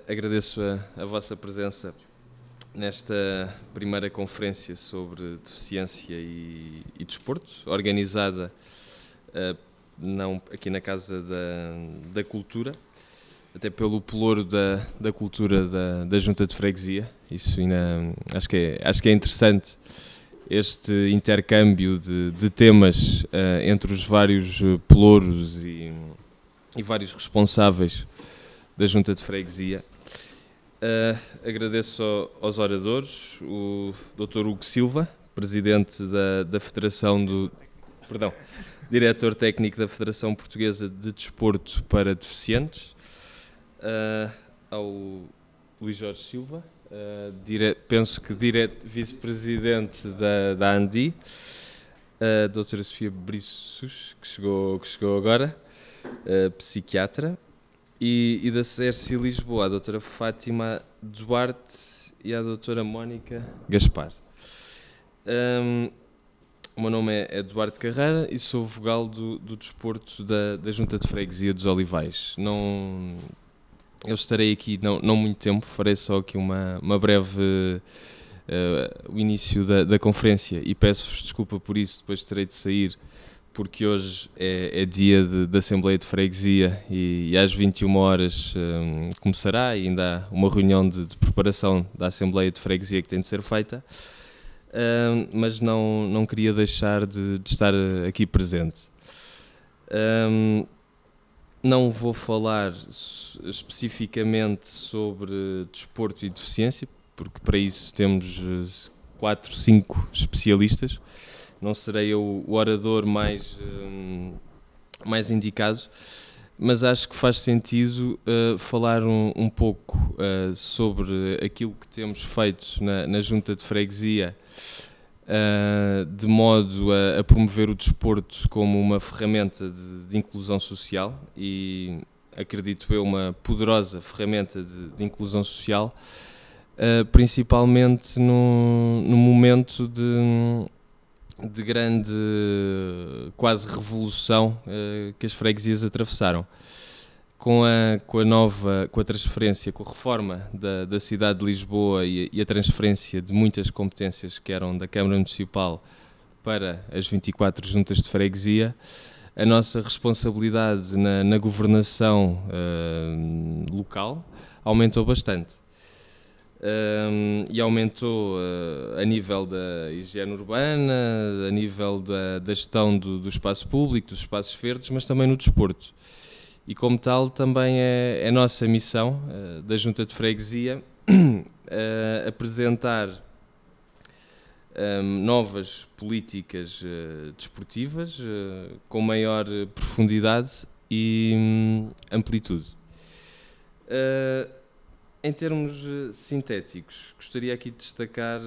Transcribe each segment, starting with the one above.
Agradeço a vossa presença nesta primeira conferência sobre deficiência e desporto, organizada não aqui na Casa da Cultura, até pelo pelouro da cultura da Junta de Freguesia. Isso ainda, acho que é interessante este intercâmbio de temas entre os vários pelouros e vários responsáveis da Junta de Freguesia. Agradeço aos oradores, o Dr. Hugo Silva, presidente da Federação diretor técnico da Federação Portuguesa de Desporto para Deficientes, ao Luís Jorge Silva, penso que vice-presidente da ANDI, a doutora Sofia Briços, que chegou agora, psiquiatra, e da CERCI Lisboa, a doutora Fátima Duarte e a doutora Mónica Gaspar. O meu nome é Eduardo Carreira e sou vogal do desporto da Junta de Freguesia dos Olivais. Eu estarei aqui não muito tempo, farei só aqui uma breve o início da conferência e peço-vos desculpa por isso, depois terei de sair, porque hoje é dia da Assembleia de Freguesia e às 21 horas começará e ainda há uma reunião de preparação da Assembleia de Freguesia que tem de ser feita, mas não queria deixar de estar aqui presente. Não vou falar especificamente sobre desporto e deficiência, porque para isso temos 4, 5 especialistas. Não serei eu o orador mais indicado, mas acho que faz sentido falar um pouco sobre aquilo que temos feito na Junta de Freguesia, de modo a promover o desporto como uma ferramenta de inclusão social e, acredito eu, uma poderosa ferramenta de inclusão social, principalmente no momento de grande quase revolução que as freguesias atravessaram. Com a transferência, com a reforma da cidade de Lisboa e a transferência de muitas competências que eram da Câmara Municipal para as 24 juntas de freguesia, a nossa responsabilidade na governação local aumentou bastante. E aumentou a nível da higiene urbana, a nível da gestão do espaço público, dos espaços verdes, mas também no desporto. E como tal também é nossa missão da Junta de Freguesia apresentar novas políticas desportivas com maior profundidade e amplitude. Em termos sintéticos, gostaria aqui de destacar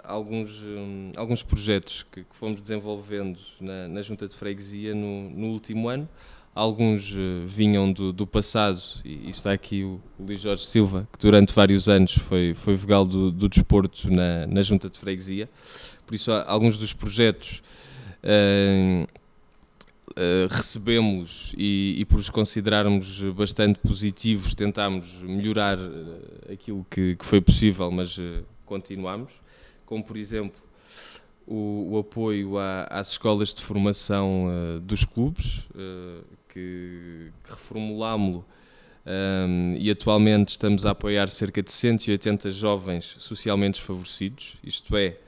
alguns projetos que fomos desenvolvendo na Junta de Freguesia no último ano. Alguns vinham do passado, e está aqui o Luís Jorge Silva, que durante vários anos foi vogal do desporto na Junta de Freguesia. Por isso, alguns dos projetos recebemos e por os considerarmos bastante positivos, tentámos melhorar aquilo que foi possível, mas continuamos, como por exemplo o apoio às escolas de formação dos clubes, que reformulámo-lo e atualmente estamos a apoiar cerca de 180 jovens socialmente desfavorecidos, isto é,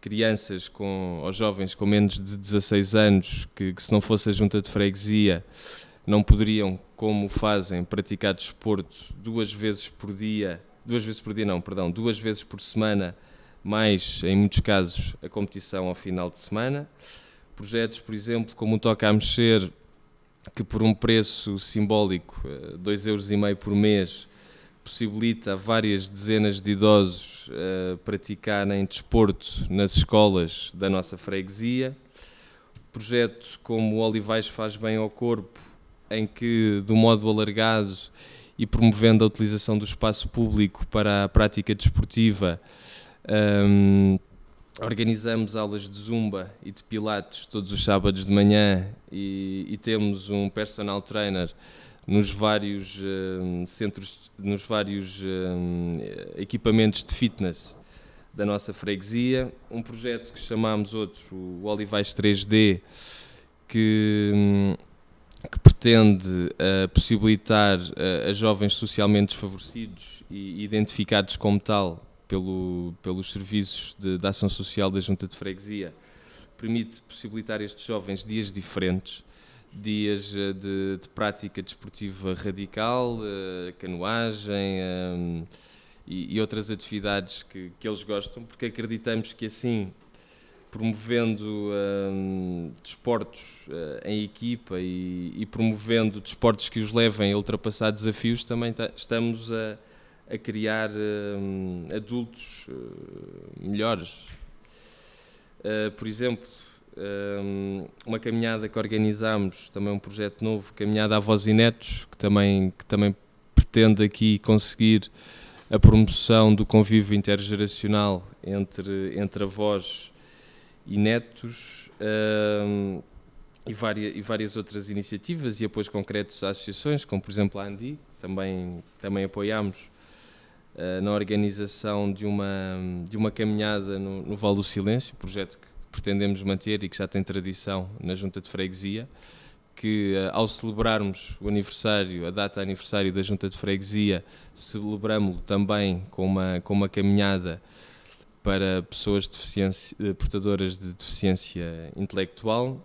crianças ou jovens com menos de 16 anos que se não fosse a Junta de Freguesia não poderiam, como fazem, praticar desporto duas vezes por semana, mais, em muitos casos, a competição ao final de semana. Projetos, por exemplo, como o Toca a Mexer, que por um preço simbólico, 2,5 € por mês, possibilita a várias dezenas de idosos praticarem desporto nas escolas da nossa freguesia. Projeto como o Olivais Faz Bem ao Corpo, em que, de um modo alargado e promovendo a utilização do espaço público para a prática desportiva, organizamos aulas de Zumba e de Pilates todos os sábados de manhã e temos um personal trainer nos vários centros, nos vários equipamentos de fitness da nossa freguesia. Um projeto que chamámos o Olivais 3D, que pretende possibilitar a jovens socialmente desfavorecidos e identificados como tal pelos serviços de ação social da Junta de Freguesia, permite possibilitar a estes jovens dias diferentes, dias de prática desportiva radical, canoagem e outras atividades que eles gostam, porque acreditamos que assim, promovendo desportos em equipa e promovendo desportos que os levem a ultrapassar desafios, também estamos a criar adultos melhores. Por exemplo, uma caminhada que organizámos, também um projeto novo, Caminhada Avós e Netos, que também pretende aqui conseguir a promoção do convívio intergeracional entre avós e netos, e várias outras iniciativas e apoios concretos a associações, como por exemplo a ANDI, também apoiámos na organização de uma caminhada no Vale do Silêncio, projeto que pretendemos manter e que já tem tradição na Junta de Freguesia, que ao celebrarmos a data aniversário da Junta de Freguesia, celebramos-lo também com uma caminhada para pessoas portadoras de deficiência intelectual,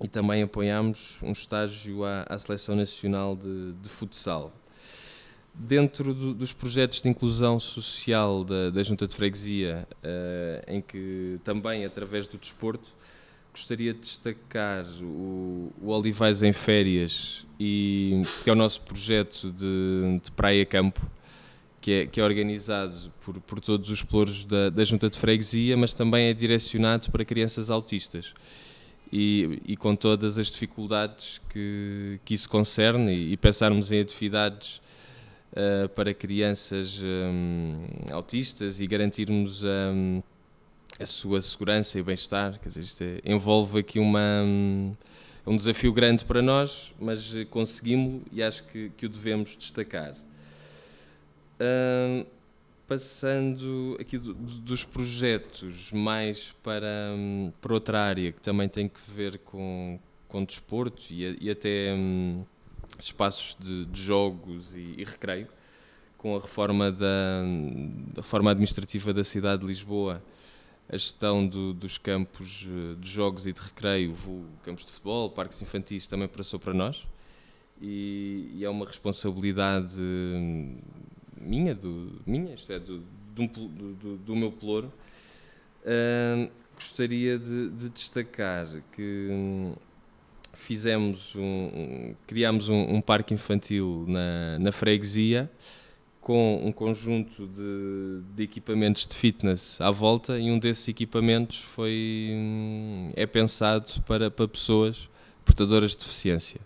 e também apoiámos um estágio à Seleção Nacional de Futsal. Dentro dos projetos de inclusão social da Junta de Freguesia, em que também através do desporto, gostaria de destacar o Olivais em Férias, que é o nosso projeto de praia-campo, que é organizado por todos os pelouros da Junta de Freguesia, mas também é direcionado para crianças autistas e com todas as dificuldades que isso concerne, e pensarmos em atividades para crianças autistas e garantirmos a sua segurança e bem-estar. Quer dizer, isto envolve aqui um desafio grande para nós, mas conseguimos e acho que o devemos destacar. Passando aqui dos projetos mais para outra área que também tem que ver com desporto e até espaços de jogos e recreio, com a reforma da reforma administrativa da cidade de Lisboa, a gestão dos campos de jogos e de recreio, campos de futebol, parques infantis, também passou para nós, e é uma responsabilidade minha, isto é, do meu pelouro. Gostaria de destacar que criámos um parque infantil na freguesia, com um conjunto de equipamentos de fitness à volta, e um desses equipamentos é pensado para pessoas portadoras de deficiência,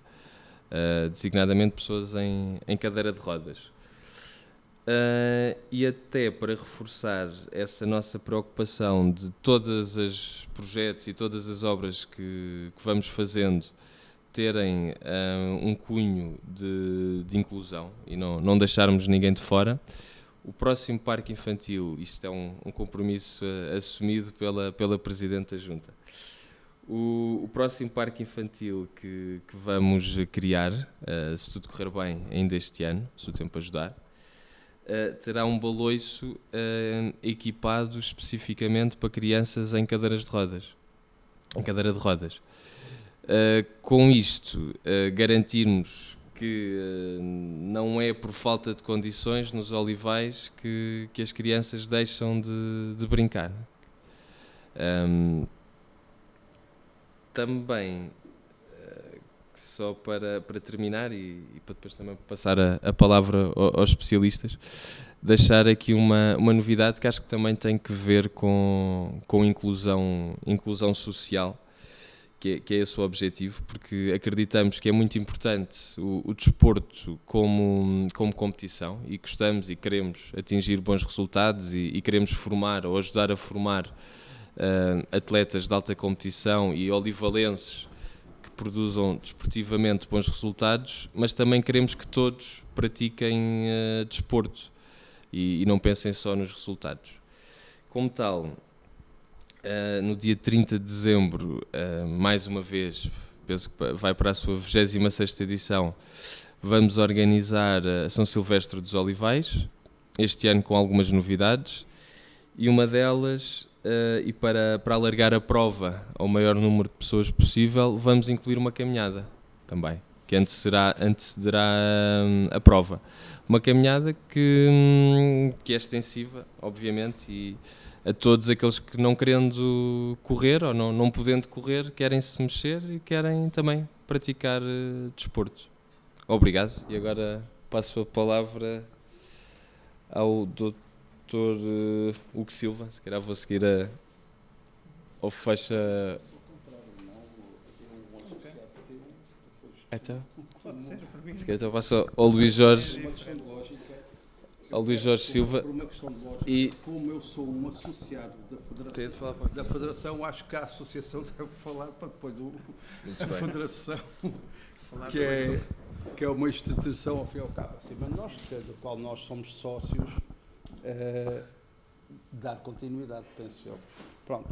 designadamente pessoas em cadeira de rodas. E até para reforçar essa nossa preocupação de todos os projetos e todas as obras que vamos fazendo terem um cunho de inclusão e não deixarmos ninguém de fora, o próximo parque infantil, isto é um compromisso assumido pela Presidente da Junta, o próximo parque infantil que vamos criar, se tudo correr bem ainda este ano, se o tempo ajudar, terá um baloiço equipado especificamente para crianças em cadeira de rodas. Com isto, garantirmos que não é por falta de condições nos Olivais que as crianças deixam de brincar. Também, só para terminar e para depois também passar a palavra aos especialistas, deixar aqui uma novidade que acho que também tem que ver com inclusão social, que é esse o objetivo, porque acreditamos que é muito importante o desporto como competição, e gostamos e queremos atingir bons resultados e queremos formar ou ajudar a formar atletas de alta competição e olivalenses que produzam desportivamente bons resultados, mas também queremos que todos pratiquem desporto e não pensem só nos resultados. Como tal, no dia 30 de dezembro, mais uma vez, penso que vai para a sua 26ª edição, vamos organizar a São Silvestre dos Olivais, este ano com algumas novidades, e uma delas, e para alargar a prova ao maior número de pessoas possível, vamos incluir uma caminhada também, que antecederá a prova. Uma caminhada que é extensiva, obviamente, e a todos aqueles que não querendo correr ou não podendo correr, querem se mexer e querem também praticar desporto. Obrigado. E agora passo a palavra ao Dr. Hugo Silva. Se calhar vou seguir ao fecha. Então, se calhar então passo ao Luís Jorge. Ao Luís Jorge Silva. Por uma questão de lógica, e como eu sou um associado da Federação, acho que a Associação deve falar para depois a Federação, que é uma instituição ao fim e ao cabo. Assim, mas nós, do qual nós somos sócios, dar continuidade, penso eu. Pronto.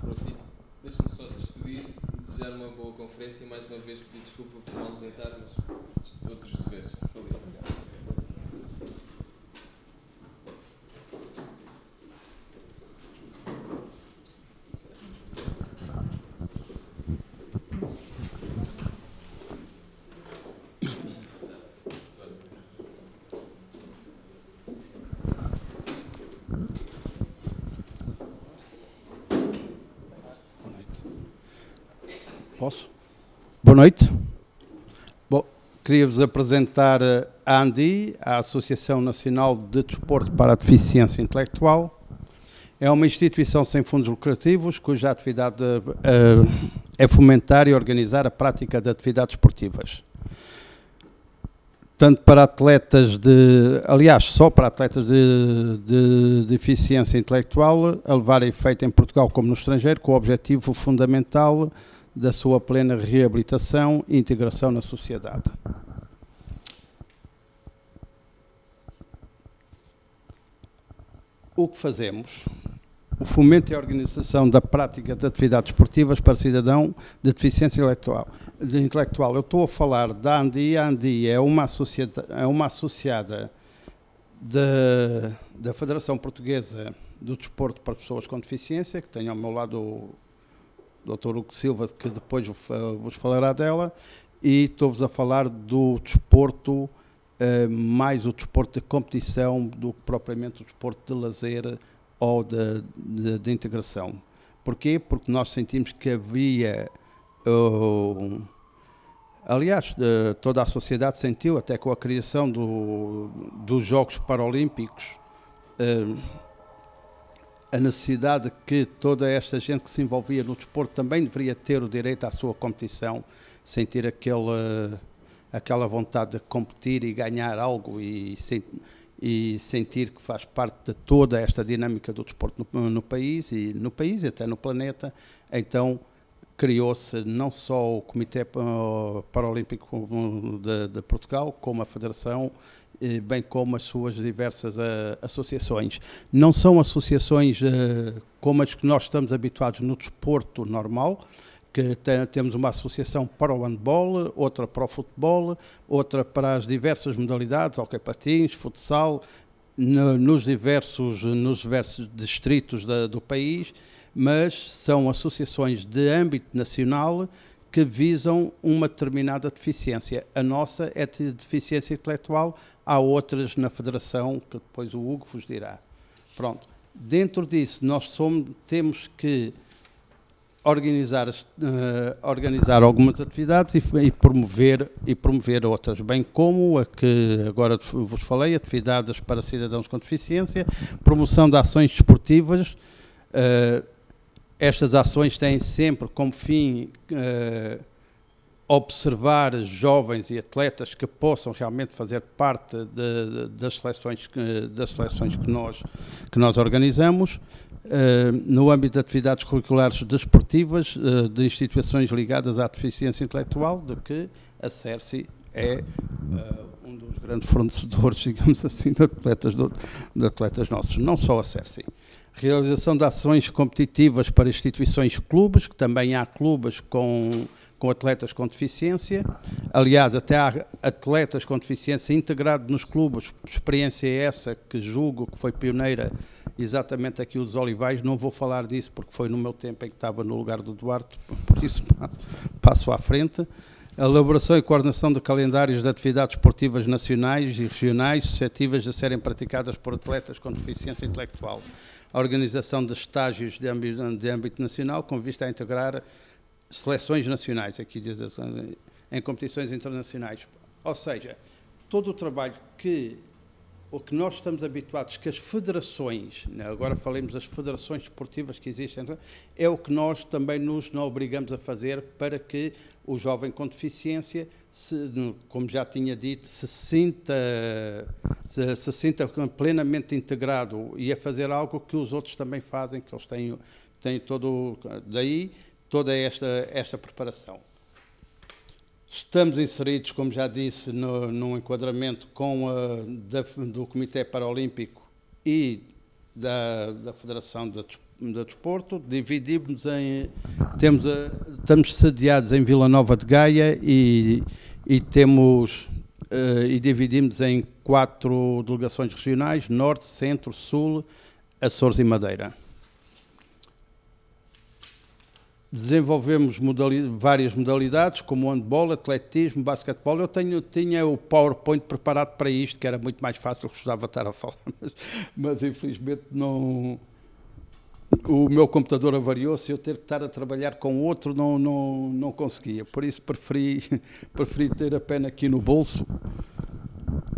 Deixa-me só despedir e desejar uma boa conferência e mais uma vez pedir desculpa por não ausentar, mas outros deveres. Com licença. Posso? Boa noite. Bom, queria-vos apresentar a ANDI, a Associação Nacional de Desporto para a Deficiência Intelectual. É uma instituição sem fundos lucrativos, cuja atividade é fomentar e organizar a prática de atividades esportivas. Tanto para atletas só para atletas de deficiência intelectual, a levar a efeito em Portugal como no estrangeiro, com o objetivo fundamental da sua plena reabilitação e integração na sociedade. O que fazemos? O fomento e a organização da prática de atividades esportivas para cidadão de deficiência intelectual. Eu estou a falar da ANDI. A ANDI é uma associada da Federação Portuguesa do Desporto para Pessoas com Deficiência, que tem ao meu lado o Dr. Hugo Silva, que depois vos falará dela, e estou-vos a falar do desporto, mais o desporto de competição do que propriamente o desporto de lazer ou de integração. Porquê? Porque nós sentimos que havia, aliás, toda a sociedade sentiu, até com a criação dos Jogos Paralímpicos, a necessidade que toda esta gente que se envolvia no desporto também deveria ter o direito à sua competição, sentir aquela vontade de competir e ganhar algo e sentir que faz parte de toda esta dinâmica do desporto no país e até no planeta. Então criou-se não só o Comitê Paralímpico de Portugal, como a Federação, bem como as suas diversas associações. Não são associações como as que nós estamos habituados no desporto normal, que temos uma associação para o handball, outra para o futebol, outra para as diversas modalidades, hockey patins, futsal, nos diversos distritos do país, mas são associações de âmbito nacional que visam uma determinada deficiência. A nossa é de deficiência intelectual, há outras na Federação, que depois o Hugo vos dirá. Pronto. Dentro disso, nós temos que organizar algumas atividades e promover outras, bem como a que agora vos falei, atividades para cidadãos com deficiência, promoção de ações desportivas. Estas ações têm sempre como fim observar jovens e atletas que possam realmente fazer parte das seleções que nós organizamos. no âmbito de atividades curriculares desportivas de instituições ligadas à deficiência intelectual, de que a CERSI é um dos grandes fornecedores, digamos assim, de atletas nossos. Não só a CERSI. Realização de ações competitivas para instituições clubes, que também há clubes com atletas com deficiência. Aliás, até há atletas com deficiência integrados nos clubes. Experiência essa que julgo que foi pioneira exatamente aqui os Olivais. Não vou falar disso porque foi no meu tempo em que estava no lugar do Duarte, por isso passo à frente. A elaboração e coordenação de calendários de atividades esportivas nacionais e regionais suscetíveis de serem praticadas por atletas com deficiência intelectual. A organização de estágios de âmbito nacional com vista a integrar seleções nacionais, aqui diz em competições internacionais. Ou seja, todo o trabalho que nós estamos habituados, que as federações, agora falemos das federações desportivas que existem, é o que nós também nos obrigamos a fazer para que o jovem com deficiência, como já tinha dito, se sinta plenamente integrado e a fazer algo que os outros também fazem, que eles têm toda esta preparação. Estamos inseridos, como já disse, num enquadramento do Comitê Paralímpico e da Federação de Desporto. Estamos sediados em Vila Nova de Gaia e dividimos em 4 delegações regionais: Norte, Centro, Sul, Açores e Madeira. Desenvolvemos várias modalidades, como handball, atletismo, basquetebol. Eu tinha o PowerPoint preparado para isto, que era muito mais fácil, gostava de estar a falar, mas infelizmente não. O meu computador avariou-se e eu ter que estar a trabalhar com outro não conseguia. Por isso preferi ter a pena aqui no bolso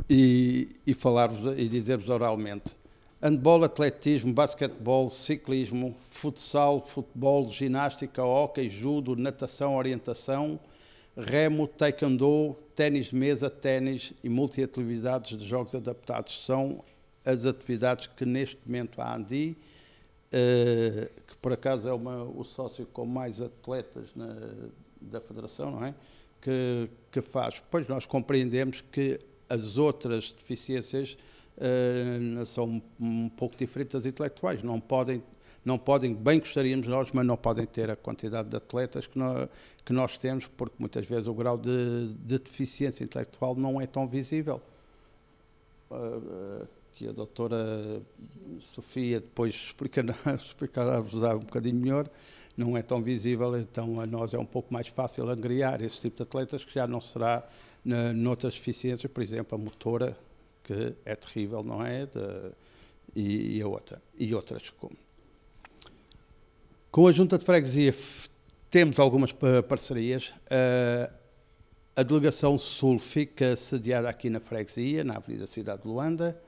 e falar-vos e dizer-vos oralmente. Handball, atletismo, basquetebol, ciclismo, futsal, futebol, ginástica, hóquei, judo, natação, orientação, remo, taekwondo, ténis de mesa, ténis e multi-atividades de jogos adaptados. São as atividades que neste momento a ANDI, que por acaso é o sócio com mais atletas da Federação, não é? Que faz. Pois nós compreendemos que as outras deficiências são um pouco diferentes das intelectuais, não podem, bem gostaríamos nós, mas não podem ter a quantidade de atletas que nós temos, porque muitas vezes o grau de deficiência intelectual não é tão visível. Que a doutora Sofia depois explicará-vos um bocadinho melhor, não é tão visível, então a nós é um pouco mais fácil angriar esse tipo de atletas, que já não será noutras deficiências, por exemplo, a motora, que é terrível, não é? E outras. Com a Junta de Freguesia temos algumas parcerias. A Delegação Sul fica sediada aqui na Freguesia, na Avenida Cidade de Luanda.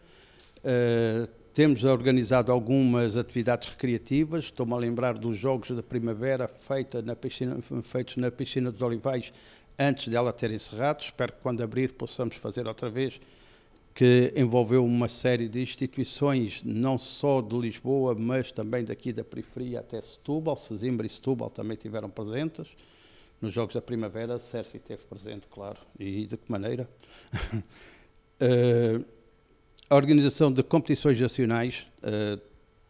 Temos organizado algumas atividades recreativas. Estou-me a lembrar dos Jogos da Primavera feitos na Piscina dos Olivais antes dela ter encerrado. Espero que quando abrir possamos fazer outra vez, que envolveu uma série de instituições, não só de Lisboa, mas também daqui da periferia até Setúbal. Sesimbra e Setúbal também estiveram presentes. Nos Jogos da Primavera, a CERSI esteve presente, claro. E de que maneira? A organização de competições nacionais.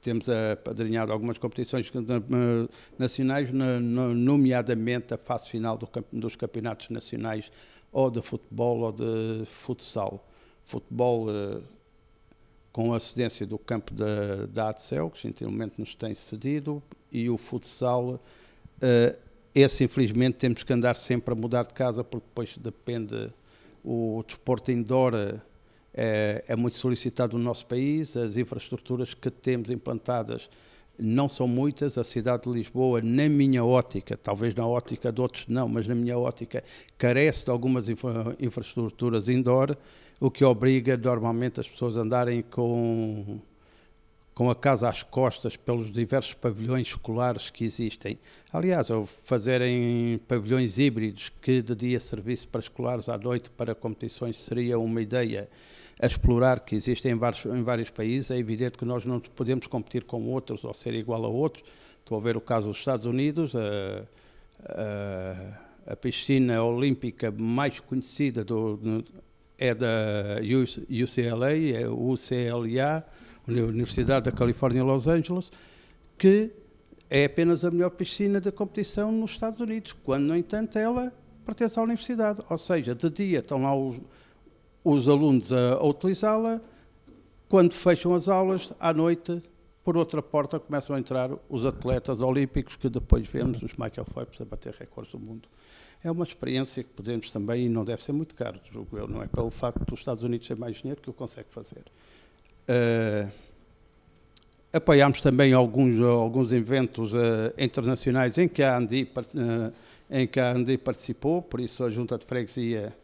Temos apadrinhado algumas competições nacionais, nomeadamente a fase final dos campeonatos nacionais, ou de futebol ou de futsal. Futebol com a cedência do campo da ADCEL, que gentilmente nos tem cedido, e o futsal, esse infelizmente temos que andar sempre a mudar de casa, porque depois depende, o desporto indoor é muito solicitado no nosso país, as infraestruturas que temos implantadas não são muitas. A cidade de Lisboa, na minha ótica, talvez na ótica de outros não, mas na minha ótica, carece de algumas infraestruturas indoor, o que obriga normalmente as pessoas a andarem com com a casa às costas pelos diversos pavilhões escolares que existem. Aliás, ao fazerem pavilhões híbridos que de dia serviço para escolares, à noite para competições, seria uma ideia a explorar, que existem em vários países. É evidente que nós não podemos competir com outros ou ser igual a outros. Estou a ver o caso dos Estados Unidos, a piscina olímpica mais conhecida é da UCLA, é o UCLA, Universidade da Califórnia, Los Angeles, que é apenas a melhor piscina de competição nos Estados Unidos, quando, no entanto, ela pertence à universidade. Ou seja, de dia estão lá os alunos a utilizá-la, quando fecham as aulas, à noite, por outra porta, começam a entrar os atletas olímpicos, que depois vemos os Michael Phelps a bater recordes do mundo. É uma experiência que podemos também, e não deve ser muito caro, julgo eu, não é pelo facto dos Estados Unidos ter mais dinheiro que o consegue fazer. Apoiámos também alguns eventos internacionais em que a ANDI participou, por isso a Junta de Freguesia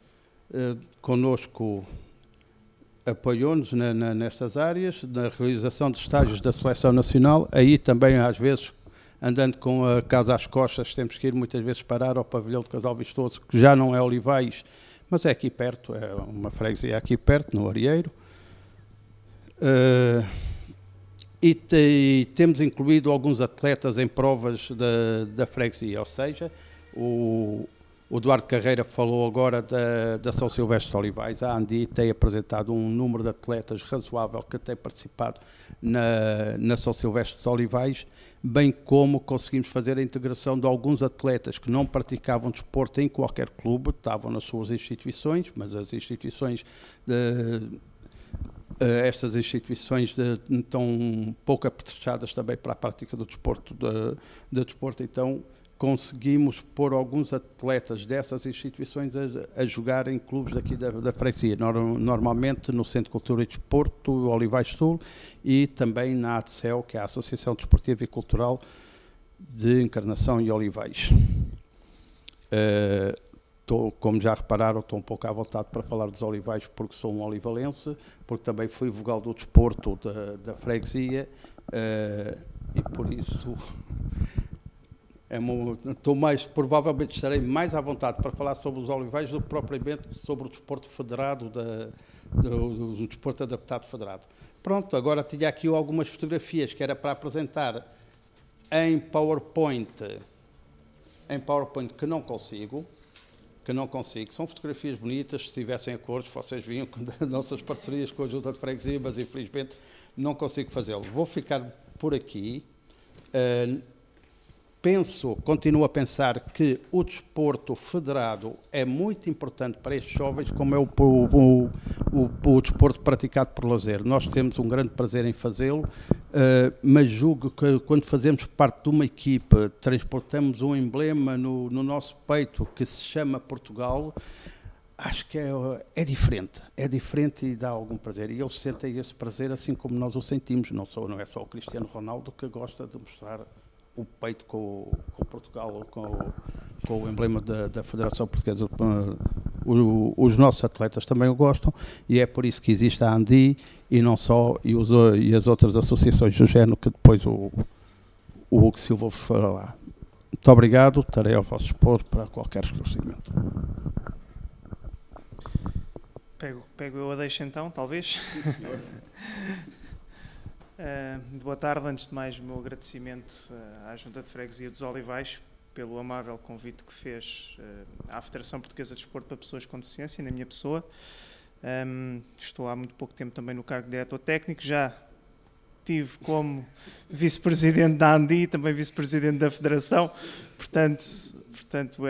connosco apoiou-nos nestas áreas, na realização de estágios da Seleção Nacional. Aí também, às vezes, andando com a casa às costas, temos que ir muitas vezes parar ao pavilhão de Casal Vistoso, que já não é Olivais, mas é aqui perto, é uma freguesia aqui perto, no Arieiro. E temos incluído alguns atletas em provas da freguesia, ou seja, o Eduardo Carreira falou agora da São Silvestre de Olivais. A ANDI tem apresentado um número de atletas razoável que tem participado na São Silvestre de Olivais, bem como conseguimos fazer a integração de alguns atletas que não praticavam desporto em qualquer clube, estavam nas suas instituições, mas as instituições estas instituições estão pouco apetrechadas também para a prática do desporto, então conseguimos pôr alguns atletas dessas instituições a jogar em clubes daqui da freguesia, normalmente no Centro de Cultura e Desporto, Olivais Sul, e também na ADCEL, que é a Associação Desportiva e Cultural de Encarnação e Olivais. Como já repararam, estou um pouco à vontade para falar dos Olivais, porque sou um olivalense, porque também fui vogal do desporto da freguesia, e por isso provavelmente estarei mais à vontade para falar sobre os Olivais do que propriamente sobre o desporto federado, do desporto adaptado federado. Pronto, agora tinha aqui algumas fotografias que era para apresentar em PowerPoint que não consigo. São fotografias bonitas, se tivessem acordos, vocês viam com as nossas parcerias com a Junta de Freguesia, mas infelizmente não consigo fazê-lo. Vou ficar por aqui. Continuo a pensar que o desporto federado é muito importante para estes jovens, como é o desporto praticado por lazer. Nós temos um grande prazer em fazê-lo, mas julgo que quando fazemos parte de uma equipa, transportamos um emblema no nosso peito que se chama Portugal, acho que é diferente e dá algum prazer. E eles sentem esse prazer assim como nós o sentimos. Não é só o Cristiano Ronaldo que gosta de mostrar o peito com Portugal, com o emblema da Federação Portuguesa. Os nossos atletas também o gostam, e é por isso que existe a ANDI e não só, e as outras associações do género, que depois o Hugo Silva fará lá. Muito obrigado, estarei ao vosso dispor para qualquer esclarecimento. Pego eu a deixa então, talvez. Boa tarde, antes de mais o meu agradecimento à Junta de Freguesia dos Olivais pelo amável convite que fez à Federação Portuguesa de Desporto para Pessoas com Deficiência, na minha pessoa. Estou há muito pouco tempo também no cargo de diretor técnico, já tive como vice-presidente da ANDI, também vice-presidente da Federação, portanto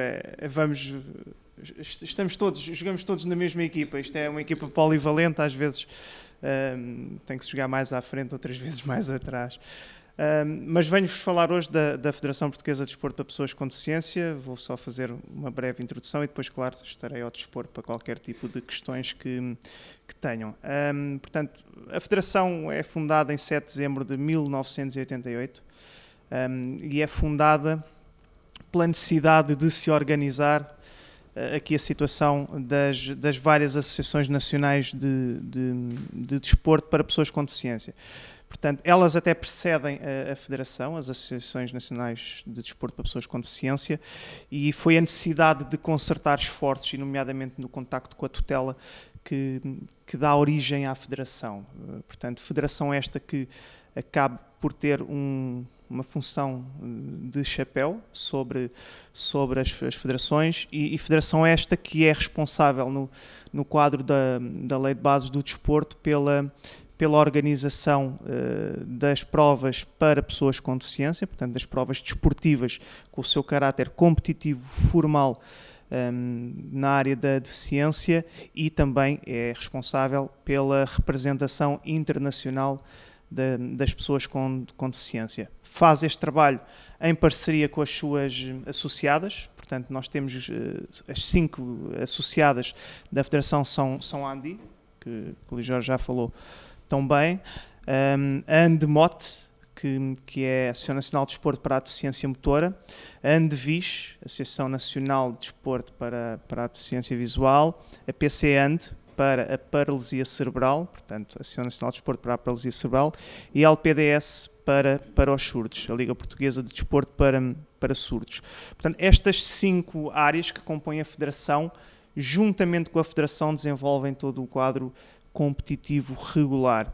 jogamos todos na mesma equipa. Isto é uma equipa polivalente, às vezes tem que se jogar mais à frente, outras vezes mais atrás. Mas venho-vos falar hoje da Federação Portuguesa de Desporto para Pessoas com Deficiência. Vou só fazer uma breve introdução e depois, claro, estarei ao dispor para qualquer tipo de questões que tenham. Portanto, a Federação é fundada em 7 de dezembro de 1988 e é fundada pela necessidade de se organizar aqui a situação das várias associações nacionais de desporto para pessoas com deficiência. Portanto, elas até precedem a Federação, as Associações Nacionais de Desporto para Pessoas com Deficiência, e foi a necessidade de concertar esforços, e nomeadamente no contacto com a tutela, que dá origem à Federação. Portanto, Federação esta que acaba por ter uma função de chapéu sobre as federações, e Federação esta que é responsável no quadro da Lei de Bases do Desporto pela organização das provas para pessoas com deficiência, portanto, das provas desportivas com o seu caráter competitivo formal na área da deficiência, e também é responsável pela representação internacional das pessoas com deficiência. Faz este trabalho em parceria com as suas associadas, portanto, nós temos as 5 associadas da Federação são a ANDI, que o Luís Jorge já falou tão bem, a ANDEMOT, que é a Associação Nacional de Desporto para a Deficiência Motora, a ANDEVIS, Associação Nacional de Desporto para a Deficiência Visual, a PCAND, para a paralisia cerebral, portanto, a Associação Nacional de Desporto para a Paralisia Cerebral, e a LPDS para os surdos, a Liga Portuguesa de Desporto para surdos. Portanto, estas 5 áreas que compõem a Federação, juntamente com a Federação, desenvolvem todo o quadro competitivo regular.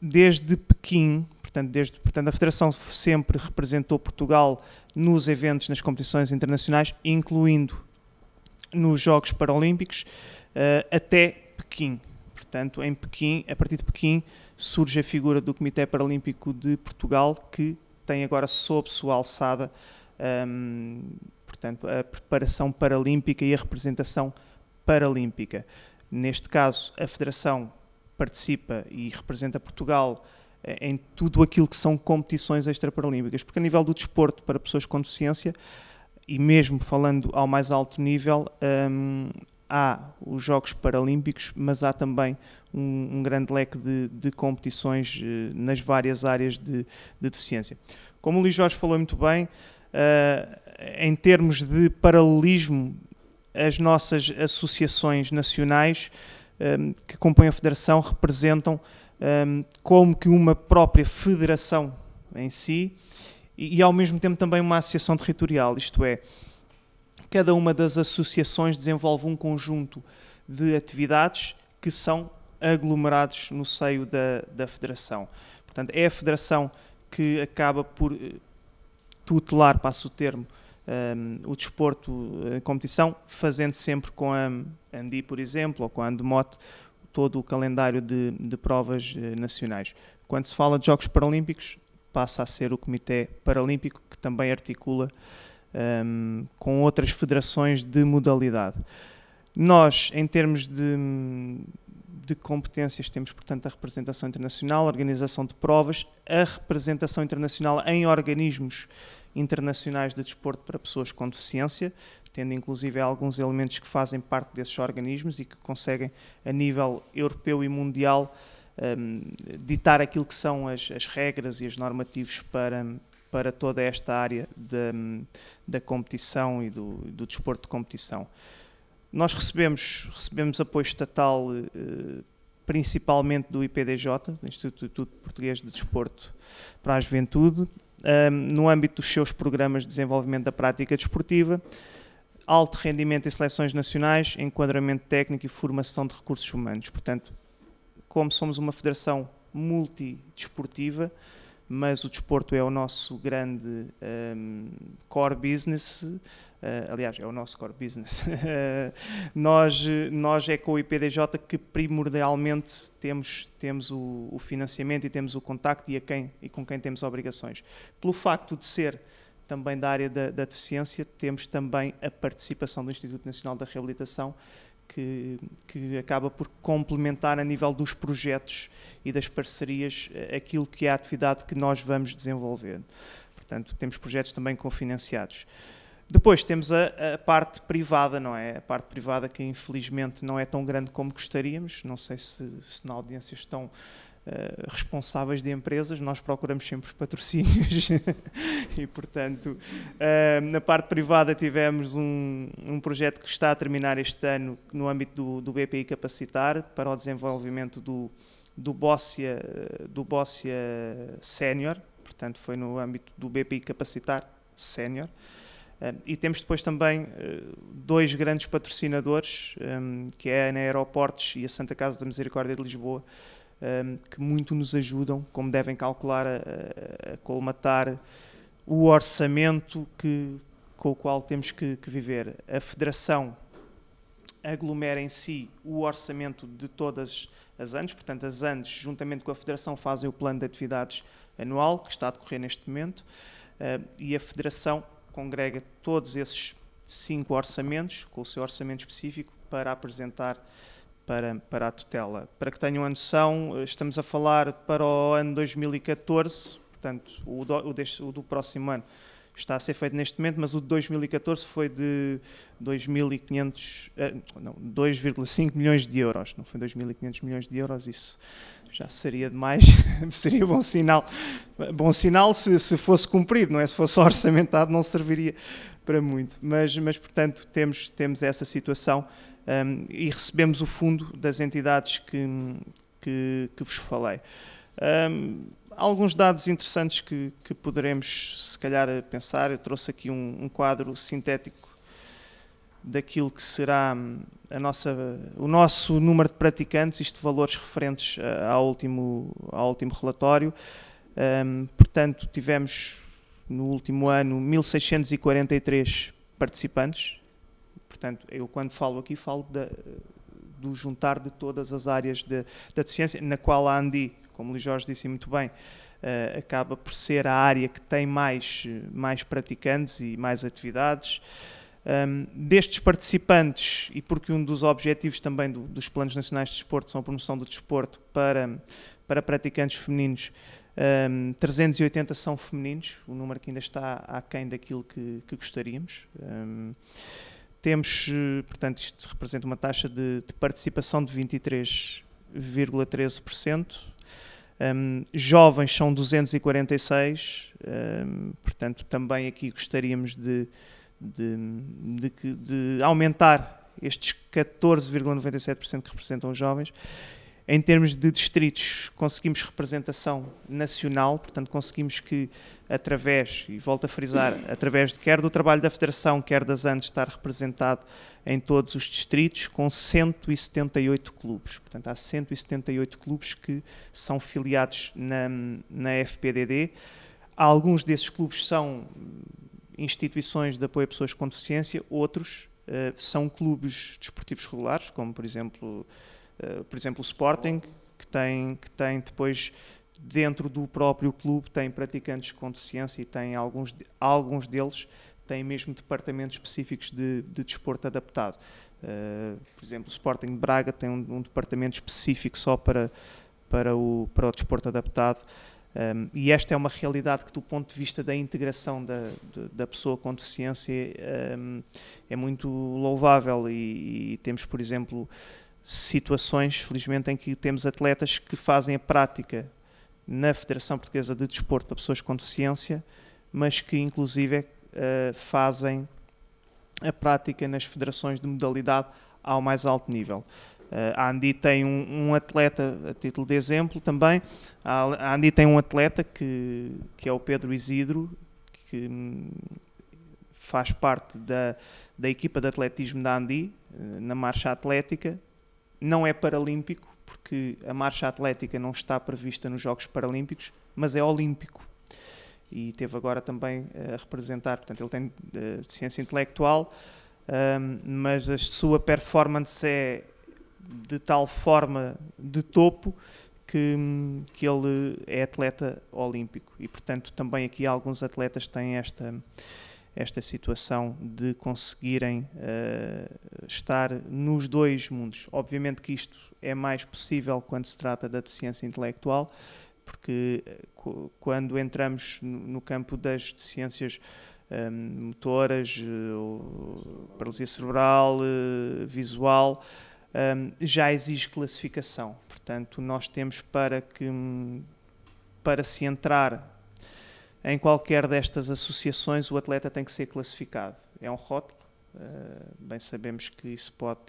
Desde Pequim, portanto, a Federação sempre representou Portugal nos eventos, nas competições internacionais, incluindo nos Jogos Paralímpicos, até Pequim. Portanto, em Pequim, a partir de Pequim, surge a figura do Comitê Paralímpico de Portugal, que tem agora sob sua alçada, portanto, a preparação paralímpica e a representação paralímpica. Neste caso, a Federação participa e representa Portugal em tudo aquilo que são competições extraparalímpicas, porque a nível do desporto para pessoas com deficiência, e mesmo falando ao mais alto nível, há os Jogos Paralímpicos, mas há também um grande leque de competições nas várias áreas de deficiência. Como o Luís Jorge falou muito bem, em termos de paralelismo, as nossas associações nacionais que compõem a Federação representam como que uma própria federação em si, e ao mesmo tempo também uma associação territorial, isto é, cada uma das associações desenvolve um conjunto de atividades que são aglomerados no seio da Federação. Portanto, é a Federação que acaba por tutelar, passo o termo, o desporto em competição, fazendo sempre com a ANDI, por exemplo, ou com a ANDEMOT, todo o calendário de provas nacionais. Quando se fala de Jogos Paralímpicos, passa a ser o Comitê Paralímpico, que também articula com outras federações de modalidade. Nós, em termos de competências, temos, portanto, a representação internacional, a organização de provas, a representação internacional em organismos internacionais de desporto para pessoas com deficiência, tendo inclusive alguns elementos que fazem parte desses organismos e que conseguem, a nível europeu e mundial, ditar aquilo que são as regras e os normativos para toda esta área da competição e do desporto de competição. Nós recebemos apoio estatal principalmente do IPDJ, do Instituto Português de Desporto para a Juventude, no âmbito dos seus programas de desenvolvimento da prática desportiva, alto rendimento em seleções nacionais, enquadramento técnico e formação de recursos humanos. Portanto, como somos uma federação multidesportiva, mas o desporto é o nosso grande core business, aliás, é o nosso core business. Nós é com o IPDJ que primordialmente temos o financiamento e temos o contacto e com quem temos obrigações. Pelo facto de ser também da área da deficiência, temos também a participação do Instituto Nacional da Reabilitação, que acaba por complementar a nível dos projetos e das parcerias aquilo que é a atividade que nós vamos desenvolver. Portanto, temos projetos também cofinanciados. Depois temos a parte privada, não é? A parte privada que infelizmente não é tão grande como gostaríamos. Não sei se na audiência estão responsáveis de empresas, nós procuramos sempre patrocínios e, portanto, na parte privada tivemos um projeto que está a terminar este ano no âmbito do BPI Capacitar para o desenvolvimento do Bóssia Sénior, portanto foi no âmbito do BPI Capacitar Sénior. E temos depois também 2 grandes patrocinadores, que é a ANA Aeroportos e a Santa Casa da Misericórdia de Lisboa, que muito nos ajudam, como devem calcular, a colmatar o orçamento com o qual temos que viver. A Federação aglomera em si o orçamento de todas as ANDs, portanto as ANDs, juntamente com a Federação, fazem o plano de atividades anual, que está a decorrer neste momento, e a Federação congrega todos esses 5 orçamentos, com o seu orçamento específico, para apresentar para a tutela. Para que tenham a noção, estamos a falar para o ano 2014, portanto, o do próximo ano está a ser feito neste momento, mas o de 2014 foi de 2,5 milhões de euros. Não foi 2.500 milhões de euros, isso já seria demais, seria bom sinal. Bom sinal se fosse cumprido, não é? Se fosse orçamentado não serviria para muito. Mas portanto, temos essa situação. E recebemos o fundo das entidades que vos falei. Alguns dados interessantes que poderemos, se calhar, pensar. Eu trouxe aqui um quadro sintético daquilo que será o nosso número de praticantes, isto valores referentes ao último relatório. Portanto, tivemos no último ano 1.643 participantes. Portanto, eu quando falo aqui, falo do juntar de todas as áreas da deficiência, na qual a ANDI, como o Luís Jorge disse muito bem, acaba por ser a área que tem mais praticantes e mais atividades. Destes participantes, e porque um dos objetivos também dos Planos Nacionais de Desporto são a promoção do desporto para praticantes femininos, 380 são femininos, o número que ainda está aquém daquilo que gostaríamos. Temos, portanto, isto representa uma taxa de participação de 23,13%. Jovens são 246, portanto, também aqui gostaríamos de aumentar estes 14,97% que representam os jovens. Em termos de distritos, conseguimos representação nacional, portanto, conseguimos que, através, e volto a frisar, através quer do trabalho da Federação, quer das ANDs, estar representado em todos os distritos, com 178 clubes. Portanto, há 178 clubes que são filiados na FPDD. Alguns desses clubes são instituições de apoio a pessoas com deficiência, outros são clubes desportivos regulares, como, por exemplo, o Sporting, que tem depois, dentro do próprio clube, tem praticantes com deficiência e tem alguns deles têm mesmo departamentos específicos de desporto adaptado. Por exemplo, o Sporting de Braga tem um departamento específico só para o desporto adaptado. E esta é uma realidade que, do ponto de vista da integração da pessoa com deficiência, é muito louvável e temos, por exemplo, situações, felizmente, em que temos atletas que fazem a prática na Federação Portuguesa de Desporto para pessoas com deficiência, mas que, inclusive, fazem a prática nas federações de modalidade ao mais alto nível. A ANDI tem um atleta, a título de exemplo também, a ANDI tem um atleta que é o Pedro Isidro, que faz parte da equipa de atletismo da ANDI, na marcha atlética. Não é paralímpico, porque a marcha atlética não está prevista nos Jogos Paralímpicos, mas é olímpico. E teve agora também a representar, portanto, ele tem deficiência intelectual, mas a sua performance é de tal forma de topo que ele é atleta olímpico. E, portanto, também aqui alguns atletas têm esta situação de conseguirem estar nos dois mundos. Obviamente que isto é mais possível quando se trata da deficiência intelectual, porque quando entramos no campo das deficiências motoras, paralisia cerebral, visual, já exige classificação. Portanto, nós temos para se entrar em qualquer destas associações, o atleta tem que ser classificado. É um rótulo, bem sabemos que isso pode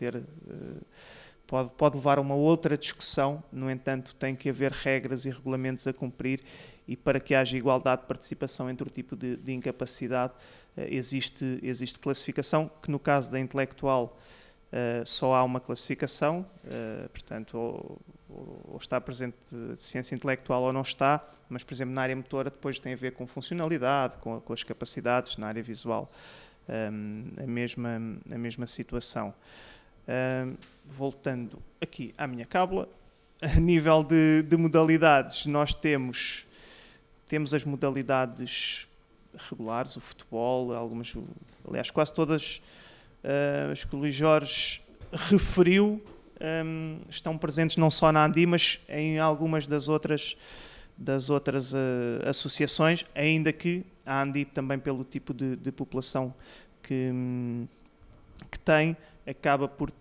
levar a uma outra discussão, no entanto, tem que haver regras e regulamentos a cumprir, e para que haja igualdade de participação entre o tipo de incapacidade, existe classificação, que no caso da intelectual só há uma classificação, portanto, ou está presente deficiência intelectual ou não está, mas, por exemplo, na área motora depois tem a ver com funcionalidade, com as capacidades, na área visual, a mesma situação. Voltando aqui à minha cábula, a nível de modalidades, nós temos as modalidades regulares, o futebol, algumas, aliás, quase todas as que o Luís Jorge referiu, estão presentes não só na ANDI, mas em algumas das outras associações, ainda que a ANDI, também pelo tipo de população que tem, acaba por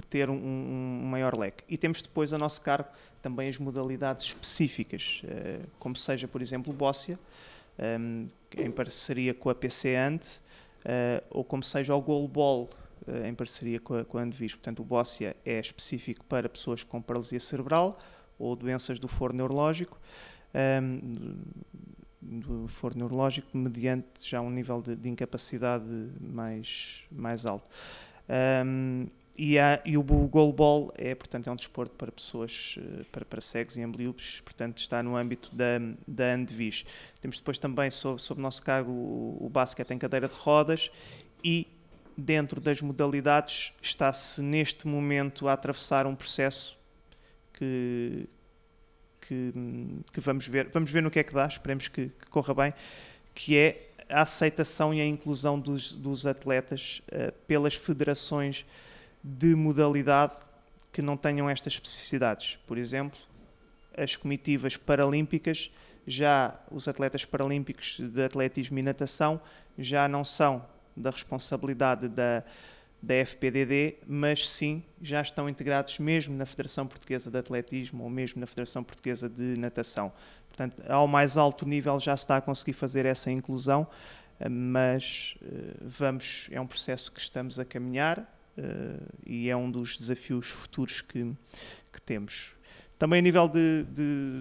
ter um maior leque. E temos depois a nosso cargo também as modalidades específicas, como seja, por exemplo, o Bóssia, em parceria com a PC-AND, ou como seja o goalball, em parceria com a Andevis. Portanto, o Bóssia é específico para pessoas com paralisia cerebral ou doenças do foro neurológico, mediante já um nível de incapacidade mais alto. E o goalball portanto, é um desporto para pessoas, para cegos e ambliopes, portanto está no âmbito da Andevis. Temos depois também, sob o nosso cargo, o basquete em cadeira de rodas, e dentro das modalidades está-se neste momento a atravessar um processo que vamos ver no que é que dá, esperemos que corra bem, que é a aceitação e a inclusão dos atletas pelas federações de modalidade que não tenham estas especificidades. Por exemplo, as comitivas paralímpicas, já os atletas paralímpicos de atletismo e natação já não são da responsabilidade da FPDD, mas sim já estão integrados mesmo na Federação Portuguesa de Atletismo ou mesmo na Federação Portuguesa de Natação. Portanto, ao mais alto nível já se está a conseguir fazer essa inclusão, mas é um processo que estamos a caminhar, e é um dos desafios futuros que temos. Também a nível de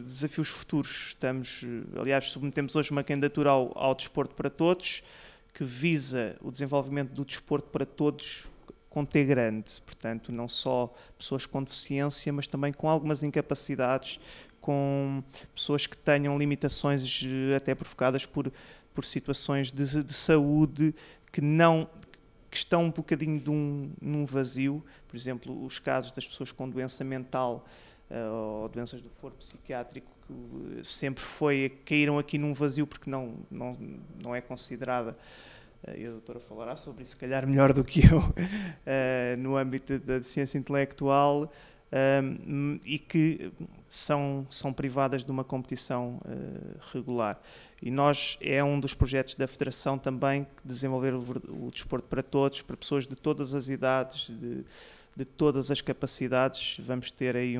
desafios futuros, submetemos hoje uma candidatura ao Desporto para Todos, que visa o desenvolvimento do desporto para todos com T grande, portanto, não só pessoas com deficiência, mas também com algumas incapacidades, com pessoas que tenham limitações até provocadas por situações de saúde que estão um bocadinho num vazio. Por exemplo, os casos das pessoas com doença mental ou doenças do foro psiquiátrico, que sempre caíram aqui num vazio porque não é considerada, e a doutora falará sobre isso, se calhar melhor do que eu, no âmbito da deficiência intelectual, e que são privadas de uma competição regular. E é um dos projetos da Federação também desenvolver o desporto para todos, para pessoas de todas as idades, de todas as capacidades. Vamos ter aí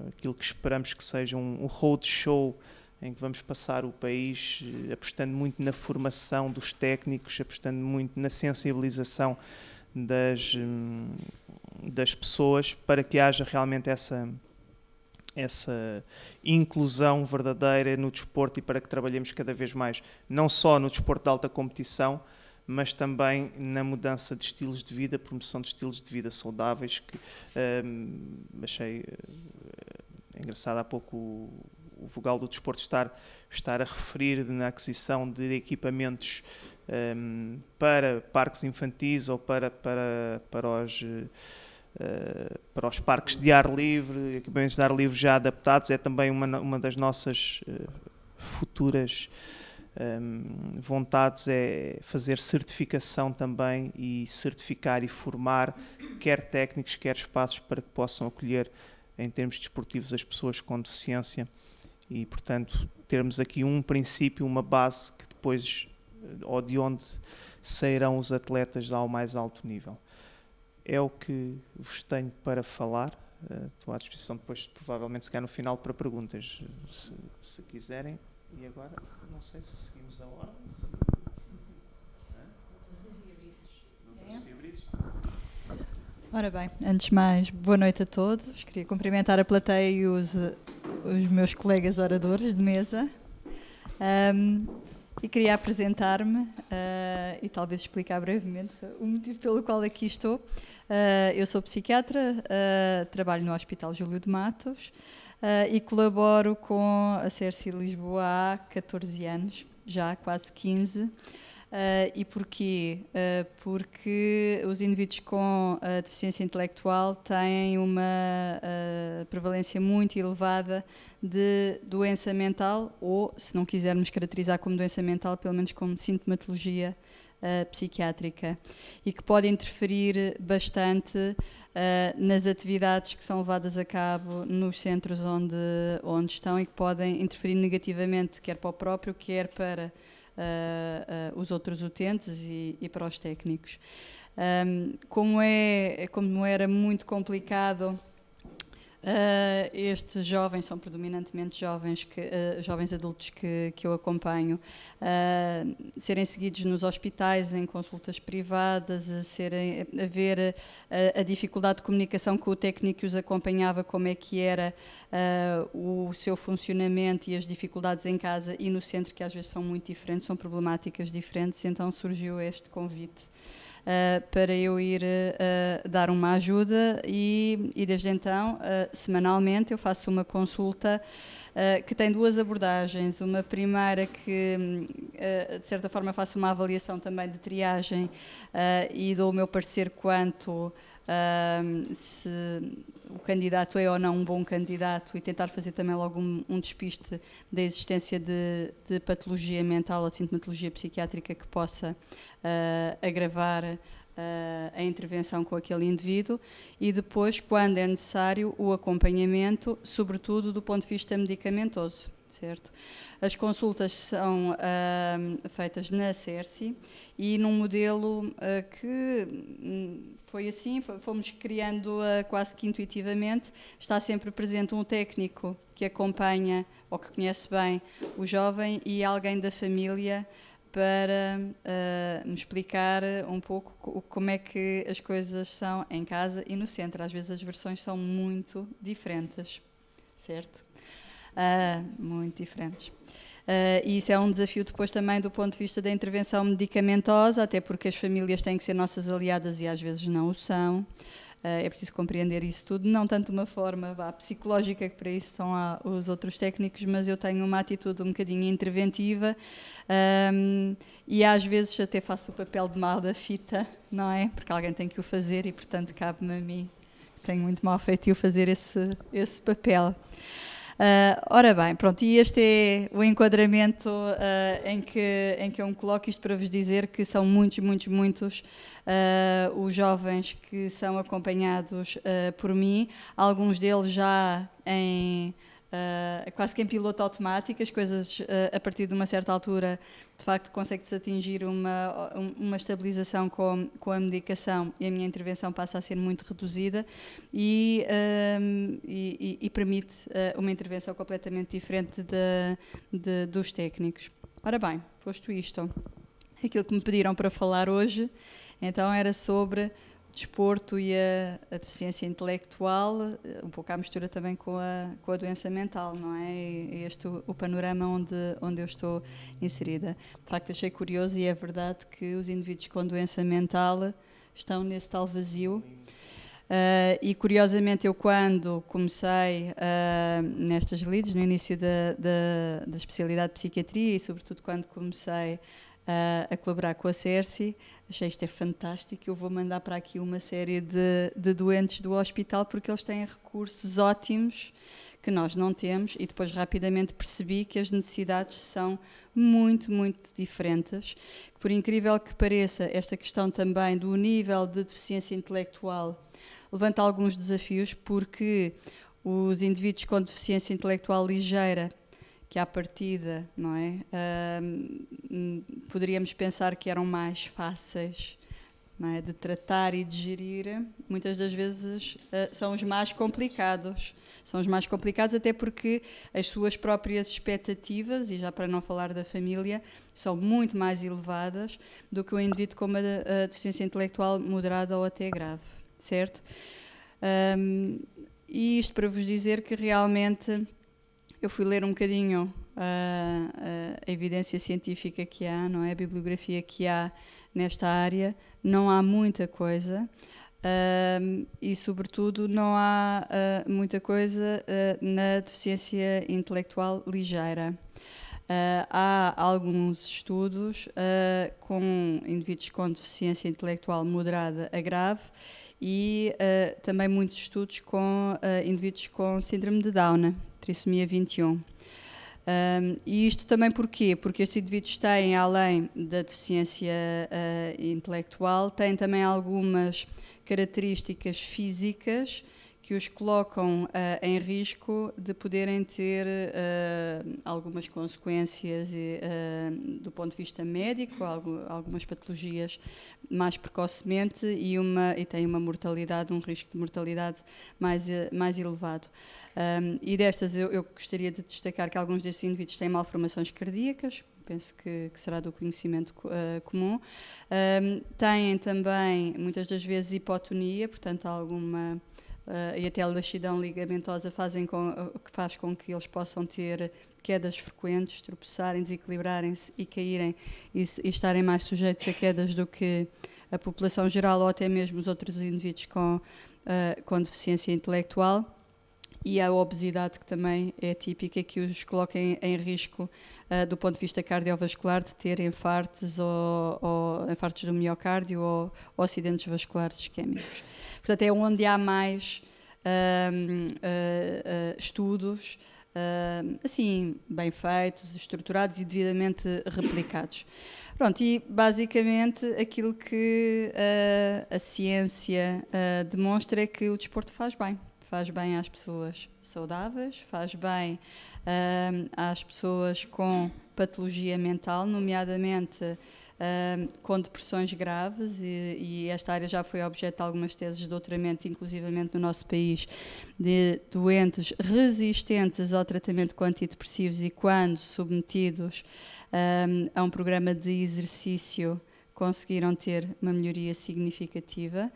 aquilo que esperamos que seja um roadshow, em que vamos passar o país apostando muito na formação dos técnicos, apostando muito na sensibilização das pessoas, para que haja realmente essa inclusão verdadeira no desporto, e para que trabalhemos cada vez mais, não só no desporto de alta competição, mas também na mudança de estilos de vida, promoção de estilos de vida saudáveis, que achei engraçado há pouco o vogal do desporto estar a referir na aquisição de equipamentos para parques infantis ou para os parques de ar livre, equipamentos de ar livre já adaptados. É também uma das nossas futuras vontades, é fazer certificação também, e certificar e formar quer técnicos, quer espaços para que possam acolher, em termos desportivos, as pessoas com deficiência, e, portanto, termos aqui um princípio, uma base, que depois, ou de onde sairão os atletas ao mais alto nível. é o que vos tenho para falar. Estou à disposição depois, provavelmente, se calhar no final, para perguntas, se quiserem. E agora, não sei se seguimos a ordem. Ora bem, antes de mais, boa noite a todos. Queria cumprimentar a plateia e os meus colegas oradores de mesa. E queria apresentar-me e talvez explicar brevemente o motivo pelo qual aqui estou. Eu sou psiquiatra, trabalho no Hospital Júlio de Matos e colaboro com a CERSI Lisboa há 14 anos, já quase 15. E porquê? Porque os indivíduos com deficiência intelectual têm uma prevalência muito elevada de doença mental, ou, se não quisermos caracterizar como doença mental, pelo menos como sintomatologia psiquiátrica, e que pode interferir bastante nas atividades que são levadas a cabo nos centros onde estão e que podem interferir negativamente, quer para o próprio, quer para os outros utentes e para os técnicos. Como era muito complicado, estes jovens, são predominantemente jovens adultos que eu acompanho, serem seguidos nos hospitais, em consultas privadas, a ver a dificuldade de comunicação com o técnico que os acompanhava, como é que era o seu funcionamento e as dificuldades em casa e no centro, que às vezes são muito diferentes, são problemáticas diferentes, então surgiu este convite para eu ir dar uma ajuda e desde então, semanalmente, eu faço uma consulta que tem duas abordagens. Uma primeira que, de certa forma, faço uma avaliação também de triagem e dou o meu parecer quanto se o candidato é ou não um bom candidato e tentar fazer também logo um despiste da existência de patologia mental ou de sintomatologia psiquiátrica que possa agravar a intervenção com aquele indivíduo, e depois, quando é necessário, o acompanhamento, sobretudo do ponto de vista medicamentoso, certo? As consultas são feitas na CERSI e num modelo que foi assim, fomos criando quase que intuitivamente. Está sempre presente um técnico que acompanha ou que conhece bem o jovem e alguém da família para me explicar um pouco como é que as coisas são em casa e no centro. Às vezes as versões são muito diferentes, certo? Muito diferentes. E isso é um desafio depois também do ponto de vista da intervenção medicamentosa, até porque as famílias têm que ser nossas aliadas e às vezes não o são. É preciso compreender isso tudo, não tanto de uma forma psicológica, que para isso estão lá os outros técnicos, mas eu tenho uma atitude um bocadinho interventiva e às vezes até faço o papel de mal da fita, não é? Porque alguém tem que o fazer e, portanto, cabe-me a mim. Tenho muito mal feitio fazer esse papel. Ora bem, pronto, e este é o enquadramento em que eu me coloco, isto para vos dizer que são muitos os jovens que são acompanhados por mim, alguns deles já quase que em piloto automático. As coisas a partir de uma certa altura de facto consegue-se atingir uma estabilização com a medicação e a minha intervenção passa a ser muito reduzida e permite uma intervenção completamente diferente dos técnicos. Ora bem, posto isto, aquilo que me pediram para falar hoje, então era sobre desporto e a deficiência intelectual, um pouco à mistura também com a doença mental, não é? E este o panorama onde eu estou inserida. De facto, achei curioso e é verdade que os indivíduos com doença mental estão nesse tal vazio. E curiosamente eu quando comecei nestas lides, no início da especialidade de psiquiatria e sobretudo quando comecei a colaborar com a CERSI, achei isto é fantástico, eu vou mandar para aqui uma série de doentes do hospital porque eles têm recursos ótimos que nós não temos, e depois rapidamente percebi que as necessidades são muito diferentes. Por incrível que pareça, esta questão também do nível de deficiência intelectual levanta alguns desafios, porque os indivíduos com deficiência intelectual ligeira, que à partida, não é, poderíamos pensar que eram mais fáceis não é? De tratar e de gerir, muitas das vezes são os mais complicados. São os mais complicados até porque as suas próprias expectativas, e já para não falar da família, são muito mais elevadas do que o indivíduo com uma deficiência intelectual moderada ou até grave, certo? E isto para vos dizer que realmente eu fui ler um bocadinho a evidência científica que há, não é? A bibliografia que há nesta área, não há muita coisa. E, sobretudo, não há muita coisa na deficiência intelectual ligeira. Há alguns estudos com indivíduos com deficiência intelectual moderada a grave e também muitos estudos com indivíduos com síndrome de Down, trissomia 21. E isto também porquê? Porque estes indivíduos têm, além da deficiência intelectual, têm também algumas características físicas que os colocam em risco de poderem ter algumas consequências do ponto de vista médico, algumas patologias mais precocemente e têm uma mortalidade, um risco de mortalidade mais elevado. E destas eu gostaria de destacar que alguns destes indivíduos têm malformações cardíacas, penso que será do conhecimento comum. Têm também, muitas das vezes, hipotonia, portanto, alguma... e até a laxidão ligamentosa que faz com que eles possam ter quedas frequentes, tropeçarem, desequilibrarem-se e caírem e estarem mais sujeitos a quedas do que a população geral ou até mesmo os outros indivíduos com deficiência intelectual. E a obesidade, que também é típica, que os coloca em risco do ponto de vista cardiovascular de ter infartos ou infartos do miocárdio ou acidentes vasculares isquémicos. Portanto, é onde há mais estudos assim, bem feitos, estruturados e devidamente replicados. Pronto, e basicamente aquilo que a ciência demonstra é que o desporto faz bem. Faz bem às pessoas saudáveis, faz bem às pessoas com patologia mental, nomeadamente com depressões graves, e esta área já foi objeto de algumas teses de doutoramento, inclusivamente no nosso país, de doentes resistentes ao tratamento com antidepressivos e quando submetidos a um programa de exercício conseguiram ter uma melhoria significativa.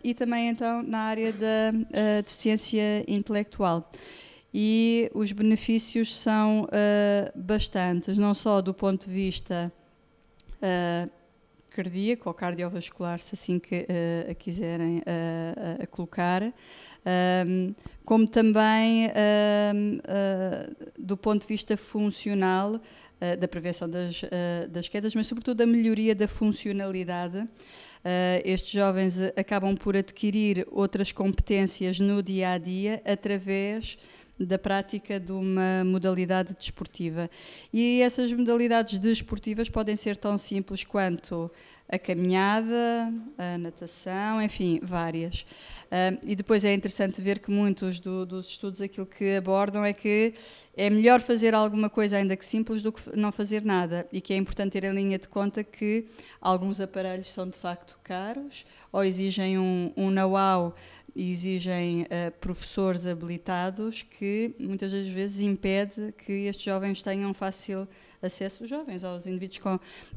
E também, então, na área da deficiência intelectual. E os benefícios são bastantes, não só do ponto de vista cardíaco ou cardiovascular, se assim que a quiserem colocar, como também do ponto de vista funcional, da prevenção das quedas, mas sobretudo da melhoria da funcionalidade. Estes jovens acabam por adquirir outras competências no dia-a-dia através da prática de uma modalidade desportiva. E essas modalidades desportivas podem ser tão simples quanto a caminhada, a natação, enfim, várias. E depois é interessante ver que muitos dos estudos aquilo que abordam é que é melhor fazer alguma coisa ainda que simples do que não fazer nada, e que é importante ter em linha de conta que alguns aparelhos são de facto caros ou exigem um know-how e exigem professores habilitados que muitas das vezes impede que estes jovens tenham fácil acesso, os jovens ou os indivíduos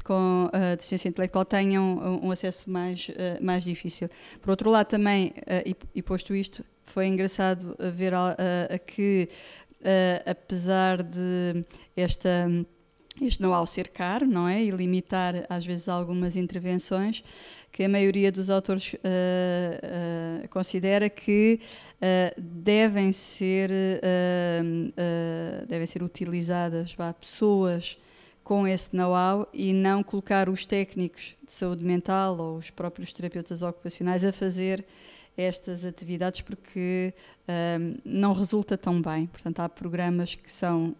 com deficiência intelectual tenham um acesso mais difícil. Por outro lado também, e posto isto, foi engraçado ver que apesar de este know-how ser caro, não é? E limitar às vezes algumas intervenções, que a maioria dos autores considera que devem ser utilizadas pessoas com esse know-how e não colocar os técnicos de saúde mental ou os próprios terapeutas ocupacionais a fazer estas atividades, porque não resulta tão bem. Portanto, há programas que são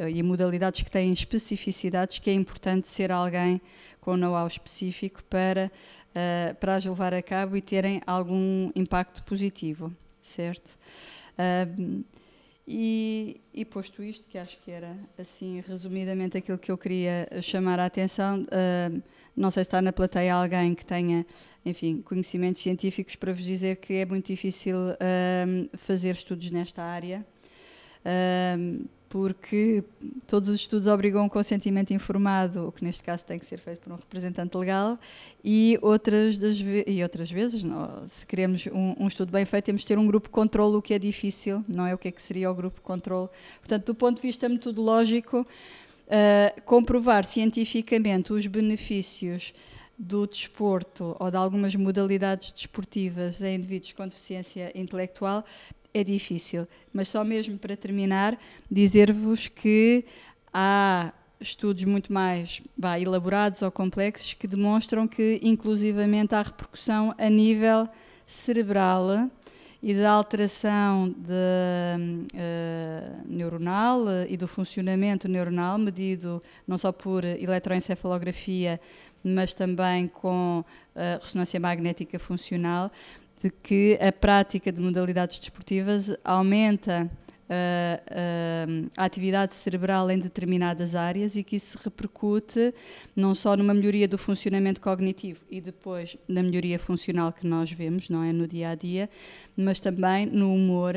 e modalidades que têm especificidades que é importante ser alguém com know-how específico para as levar a cabo e terem algum impacto positivo, certo? E posto isto, que acho que era, assim, resumidamente aquilo que eu queria chamar a atenção, não sei se está na plateia alguém que tenha, enfim, conhecimentos científicos para vos dizer que é muito difícil fazer estudos nesta área, porque todos os estudos obrigam um consentimento informado, o que neste caso tem que ser feito por um representante legal, e outras vezes, não, se queremos um estudo bem feito, temos de ter um grupo de controle, o que é difícil, não é o que é que seria o grupo de controle. Portanto, do ponto de vista metodológico, comprovar cientificamente os benefícios do desporto ou de algumas modalidades desportivas em indivíduos com deficiência intelectual é difícil, mas só mesmo para terminar, dizer-vos que há estudos muito mais elaborados ou complexos que demonstram que, inclusivamente, há repercussão a nível cerebral e da alteração neuronal e do funcionamento neuronal, medido não só por eletroencefalografia, mas também com ressonância magnética funcional, de que a prática de modalidades desportivas aumenta a atividade cerebral em determinadas áreas e que isso repercute não só numa melhoria do funcionamento cognitivo e depois na melhoria funcional que nós vemos, não é, no dia-a-dia, mas também no humor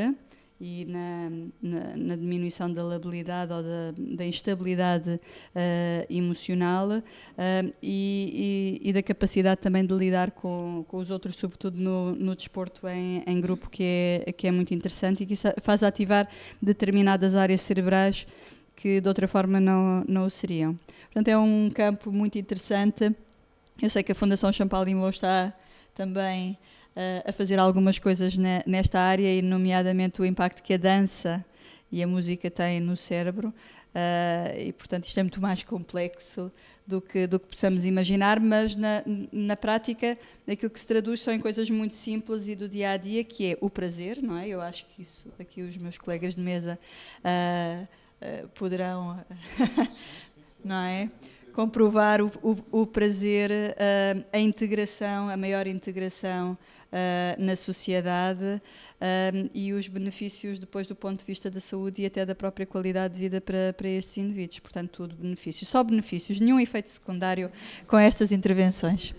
e na diminuição da labilidade ou da instabilidade emocional e da capacidade também de lidar com os outros, sobretudo no desporto em grupo, que é muito interessante e que faz ativar determinadas áreas cerebrais que de outra forma não o seriam. Portanto, é um campo muito interessante. Eu sei que a Fundação Champalimau está também a fazer algumas coisas nesta área, e nomeadamente o impacto que a dança e a música têm no cérebro, e portanto isto é muito mais complexo do que possamos imaginar, mas na prática aquilo que se traduz são em coisas muito simples e do dia-a-dia, que é o prazer, não é? Eu acho que isso aqui os meus colegas de mesa poderão não é? Comprovar o prazer, a integração, a maior integração na sociedade e os benefícios depois do ponto de vista da saúde e até da própria qualidade de vida para estes indivíduos. Portanto, tudo benefícios, só benefícios, nenhum efeito secundário com estas intervenções.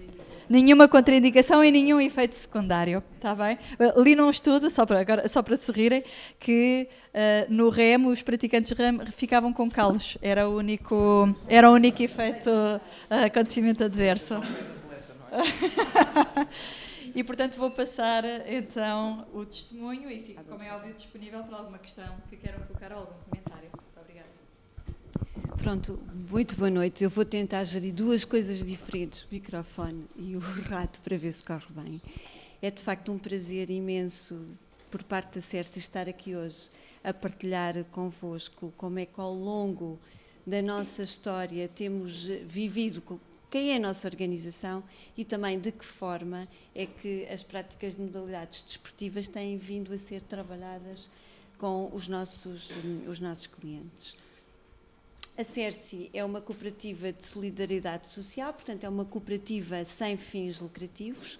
Nenhuma contraindicação e nenhum efeito secundário, está bem? Li num estudo, só para se rirem, que no remo os praticantes de remo ficavam com calos. Era o único efeito, acontecimento adverso. E, portanto, vou passar, então, o testemunho e fico, como é óbvio, disponível para alguma questão que queiram colocar ou algum comentário. Muito obrigada. Pronto, muito boa noite. Eu vou tentar gerir duas coisas diferentes, o microfone e o rato, para ver se corre bem. É, de facto, um prazer imenso, por parte da CERSI, estar aqui hoje a partilhar convosco como é que, ao longo da nossa história, temos vivido quem é a nossa organização e também de que forma é que as práticas de modalidades desportivas têm vindo a ser trabalhadas com os nossos clientes. A CERSI é uma cooperativa de solidariedade social, portanto é uma cooperativa sem fins lucrativos.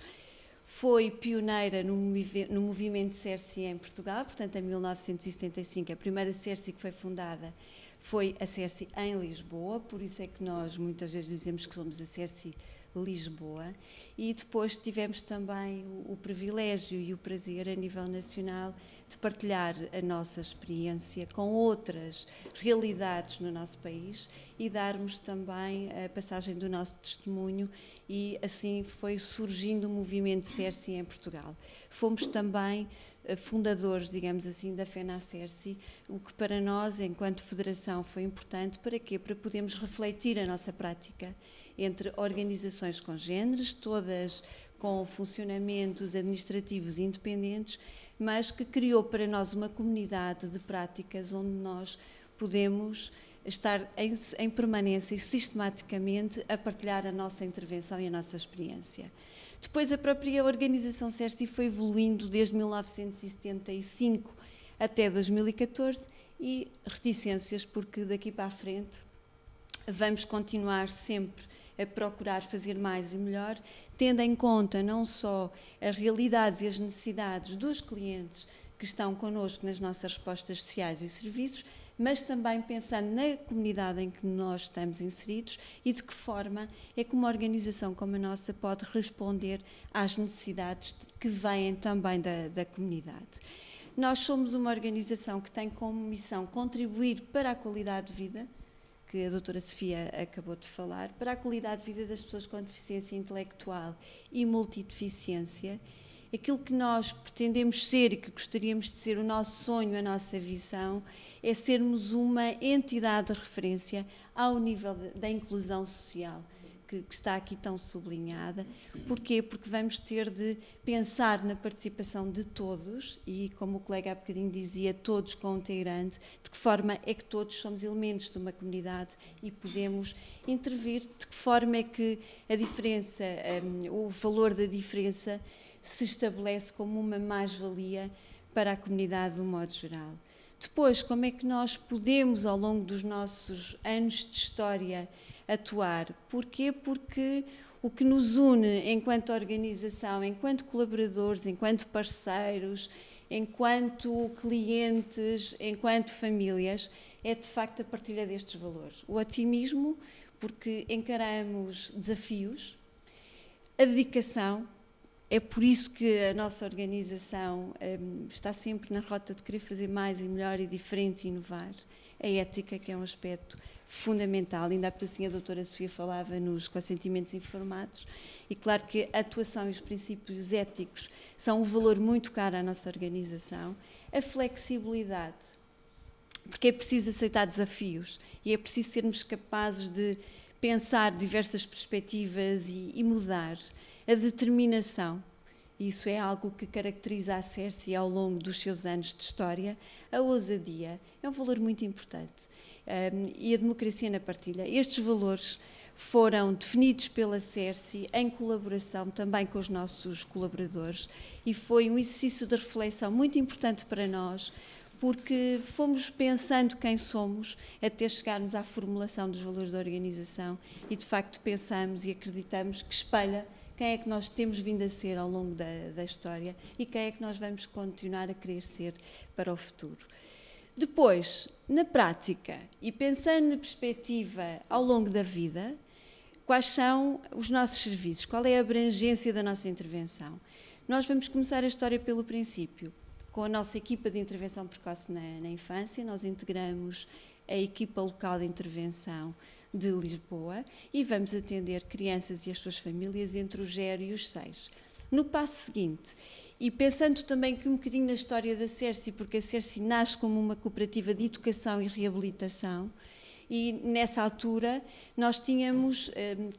Foi pioneira no movimento CERSI em Portugal, portanto em 1975, a primeira CERSI que foi fundada foi a CERSI em Lisboa, por isso é que nós muitas vezes dizemos que somos a CERSI Lisboa, e depois tivemos também o privilégio e o prazer a nível nacional de partilhar a nossa experiência com outras realidades no nosso país e darmos também a passagem do nosso testemunho, e assim foi surgindo o movimento CERSI em Portugal. Fomos também fundadores, digamos assim, da FENACERSI, o que para nós, enquanto federação, foi importante. Para quê? Para podermos refletir a nossa prática entre organizações congêneres, todas com funcionamentos administrativos independentes, mas que criou para nós uma comunidade de práticas onde nós podemos estar em permanência e sistematicamente a partilhar a nossa intervenção e a nossa experiência. Depois a própria organização CERSI foi evoluindo desde 1975 até 2014 e reticências, porque daqui para a frente vamos continuar sempre a procurar fazer mais e melhor, tendo em conta não só as realidades e as necessidades dos clientes que estão connosco nas nossas respostas sociais e serviços, mas também pensando na comunidade em que nós estamos inseridos e de que forma é que uma organização como a nossa pode responder às necessidades que vêm também da comunidade. Nós somos uma organização que tem como missão contribuir para a qualidade de vida, que a doutora Sofia acabou de falar, para a qualidade de vida das pessoas com deficiência intelectual e multideficiência. Aquilo que nós pretendemos ser e que gostaríamos de ser, o nosso sonho, a nossa visão, é sermos uma entidade de referência ao nível da inclusão social, que está aqui tão sublinhada. Porquê? Porque vamos ter de pensar na participação de todos e, como o colega há bocadinho dizia, todos com um T grande, de que forma é que todos somos elementos de uma comunidade e podemos intervir, de que forma é que a diferença, o valor da diferença se estabelece como uma mais-valia para a comunidade de um modo geral. Depois, como é que nós podemos, ao longo dos nossos anos de história, atuar? Porquê? Porque o que nos une enquanto organização, enquanto colaboradores, enquanto parceiros, enquanto clientes, enquanto famílias, é de facto a partilha destes valores. O otimismo, porque encaramos desafios, a dedicação. É por isso que a nossa organização está sempre na rota de querer fazer mais e melhor e diferente e inovar. A ética, que é um aspecto fundamental. Ainda há pouco assim a doutora Sofia falava nos consentimentos informados e claro que a atuação e os princípios éticos são um valor muito caro à nossa organização. A flexibilidade, porque é preciso aceitar desafios e é preciso sermos capazes de pensar diversas perspectivas e mudar. A determinação, isso é algo que caracteriza a CERSI ao longo dos seus anos de história. A ousadia é um valor muito importante. E a democracia na partilha. Estes valores foram definidos pela CERSI em colaboração também com os nossos colaboradores e foi um exercício de reflexão muito importante para nós, porque fomos pensando quem somos até chegarmos à formulação dos valores da organização e, de facto, pensamos e acreditamos que espelha quem é que nós temos vindo a ser ao longo da história e quem é que nós vamos continuar a querer ser para o futuro. Depois, na prática, e pensando na perspectiva ao longo da vida, quais são os nossos serviços? Qual é a abrangência da nossa intervenção? Nós vamos começar a história pelo princípio. Com a nossa equipa de intervenção precoce na infância, nós integramos a equipa local de intervenção de Lisboa e vamos atender crianças e as suas famílias entre os 0 e os 6. No passo seguinte, e pensando também que um bocadinho na história da CERSI, porque a CERSI nasce como uma cooperativa de educação e reabilitação, e nessa altura nós tínhamos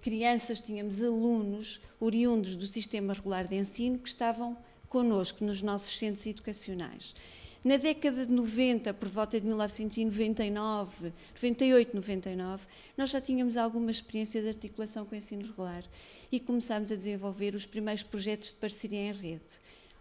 crianças, tínhamos alunos oriundos do sistema regular de ensino que estavam connosco nos nossos centros educacionais. Na década de 90, por volta de 1999, 98, 99, nós já tínhamos alguma experiência de articulação com o ensino regular e começámos a desenvolver os primeiros projetos de parceria em rede.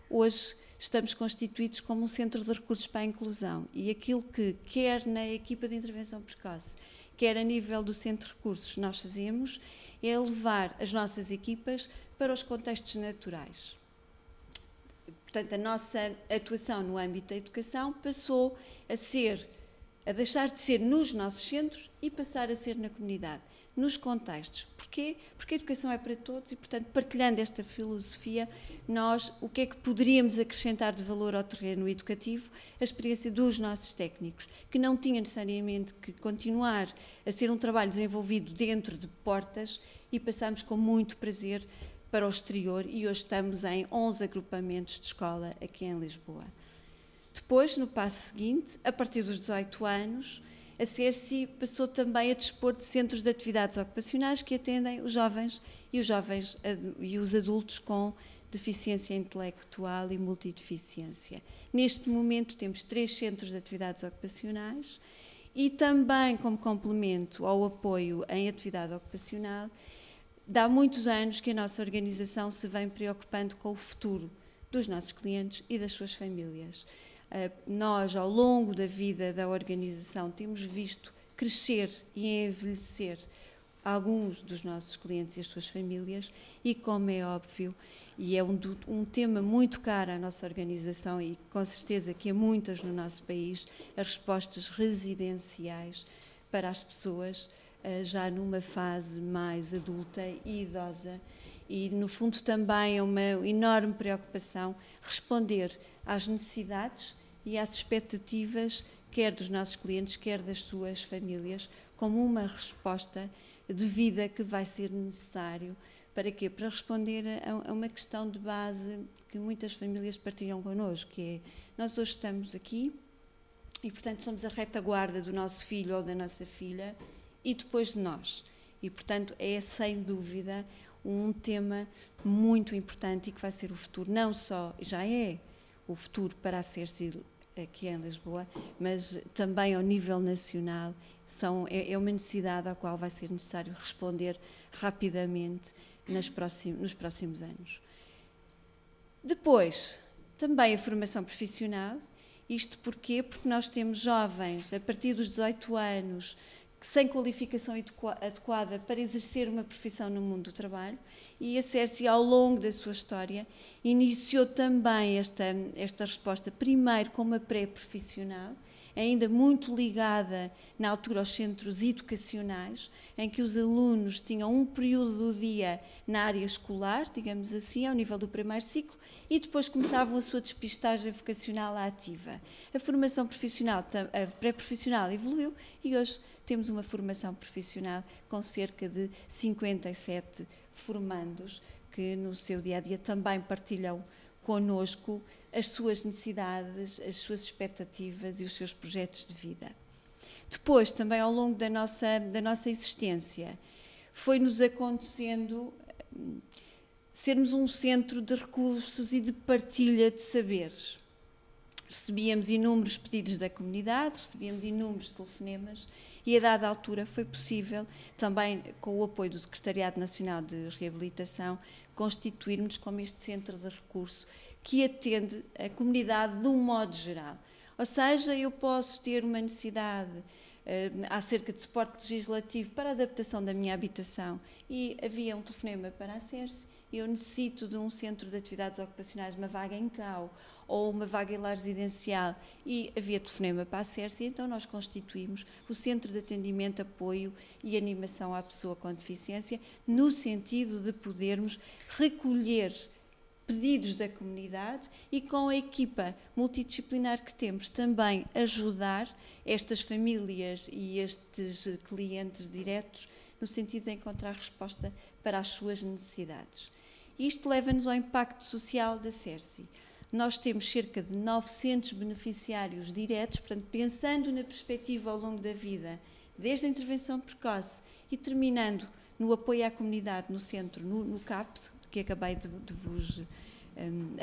Hoje estamos constituídos como um centro de recursos para a inclusão e aquilo que, quer na equipa de intervenção precoce, quer a nível do centro de recursos, nós fazemos é levar as nossas equipas para os contextos naturais. Portanto, a nossa atuação no âmbito da educação passou a deixar de ser nos nossos centros e passar a ser na comunidade, nos contextos. Porquê? Porque a educação é para todos e, portanto, partilhando esta filosofia, nós, o que é que poderíamos acrescentar de valor ao terreno educativo? A experiência dos nossos técnicos, que não tinha necessariamente que continuar a ser um trabalho desenvolvido dentro de portas e passamos com muito prazer para o exterior e hoje estamos em 11 agrupamentos de escola aqui em Lisboa. Depois, no passo seguinte, a partir dos 18 anos, a CERSI passou também a dispor de centros de atividades ocupacionais que atendem os jovens e os adultos com deficiência intelectual e multideficiência. Neste momento temos 3 centros de atividades ocupacionais e também como complemento ao apoio em atividade ocupacional, há muitos anos que a nossa organização se vem preocupando com o futuro dos nossos clientes e das suas famílias. Nós, ao longo da vida da organização, temos visto crescer e envelhecer alguns dos nossos clientes e as suas famílias e, como é óbvio, e é um tema muito caro à nossa organização e com certeza que a muitas no nosso país, as respostas residenciais para as pessoas já numa fase mais adulta e idosa. E, no fundo, também é uma enorme preocupação responder às necessidades e às expectativas, quer dos nossos clientes, quer das suas famílias, como uma resposta de vida que vai ser necessário. Para quê? Para responder a uma questão de base que muitas famílias partilham connosco, que é, nós hoje estamos aqui e, portanto, somos a retaguarda do nosso filho ou da nossa filha e depois de nós. E, portanto, é, sem dúvida, um tema muito importante e que vai ser o futuro, não só, já é o futuro para a CERSI aqui em Lisboa, mas também ao nível nacional, é uma necessidade à qual vai ser necessário responder rapidamente nos próximos anos. Depois, também a formação profissional, isto porquê? Porque nós temos jovens a partir dos 18 anos sem qualificação adequada para exercer uma profissão no mundo do trabalho e a CERSI, ao longo da sua história, iniciou também esta resposta, primeiro com uma pré-profissional, ainda muito ligada na altura aos centros educacionais, em que os alunos tinham um período do dia na área escolar, digamos assim, ao nível do primeiro ciclo, e depois começavam a sua despistagem vocacional ativa. A formação profissional, a pré-profissional evoluiu e hoje temos uma formação profissional com cerca de 57 formandos que no seu dia-a-dia também partilham connosco as suas necessidades, as suas expectativas e os seus projetos de vida. Depois, também ao longo da nossa existência, foi-nos acontecendo sermos um centro de recursos e de partilha de saberes. Recebíamos inúmeros pedidos da comunidade, recebíamos inúmeros telefonemas e a dada altura foi possível, também com o apoio do Secretariado Nacional de Reabilitação, constituirmos como este centro de recurso que atende a comunidade de um modo geral. Ou seja, eu posso ter uma necessidade acerca de suporte legislativo para a adaptação da minha habitação e havia um telefonema para a CERSI, eu necessito de um centro de atividades ocupacionais, uma vaga em CAU ou uma vaga em lar residencial e havia telefonema para a CERSI, então nós constituímos o Centro de Atendimento, Apoio e Animação à Pessoa com Deficiência no sentido de podermos recolher pedidos da comunidade e com a equipa multidisciplinar que temos também ajudar estas famílias e estes clientes diretos no sentido de encontrar resposta para as suas necessidades. Isto leva-nos ao impacto social da CERSI. Nós temos cerca de 900 beneficiários diretos, portanto, pensando na perspectiva ao longo da vida, desde a intervenção precoce e terminando no apoio à comunidade no centro, no CAP, que acabei de vos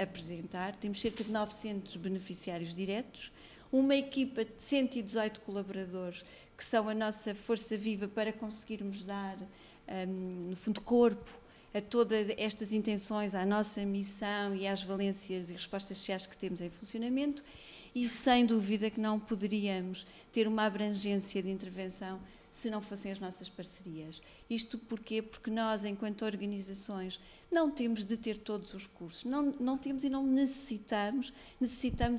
apresentar. Temos cerca de 900 beneficiários diretos, uma equipa de 118 colaboradores, que são a nossa força viva para conseguirmos dar, no fundo, corpo a todas estas intenções, à nossa missão e às valências e respostas sociais que temos em funcionamento e, sem dúvida, que não poderíamos ter uma abrangência de intervenção se não fossem as nossas parcerias. Isto porquê? Porque nós, enquanto organizações, não temos de ter todos os recursos, não temos e não necessitamos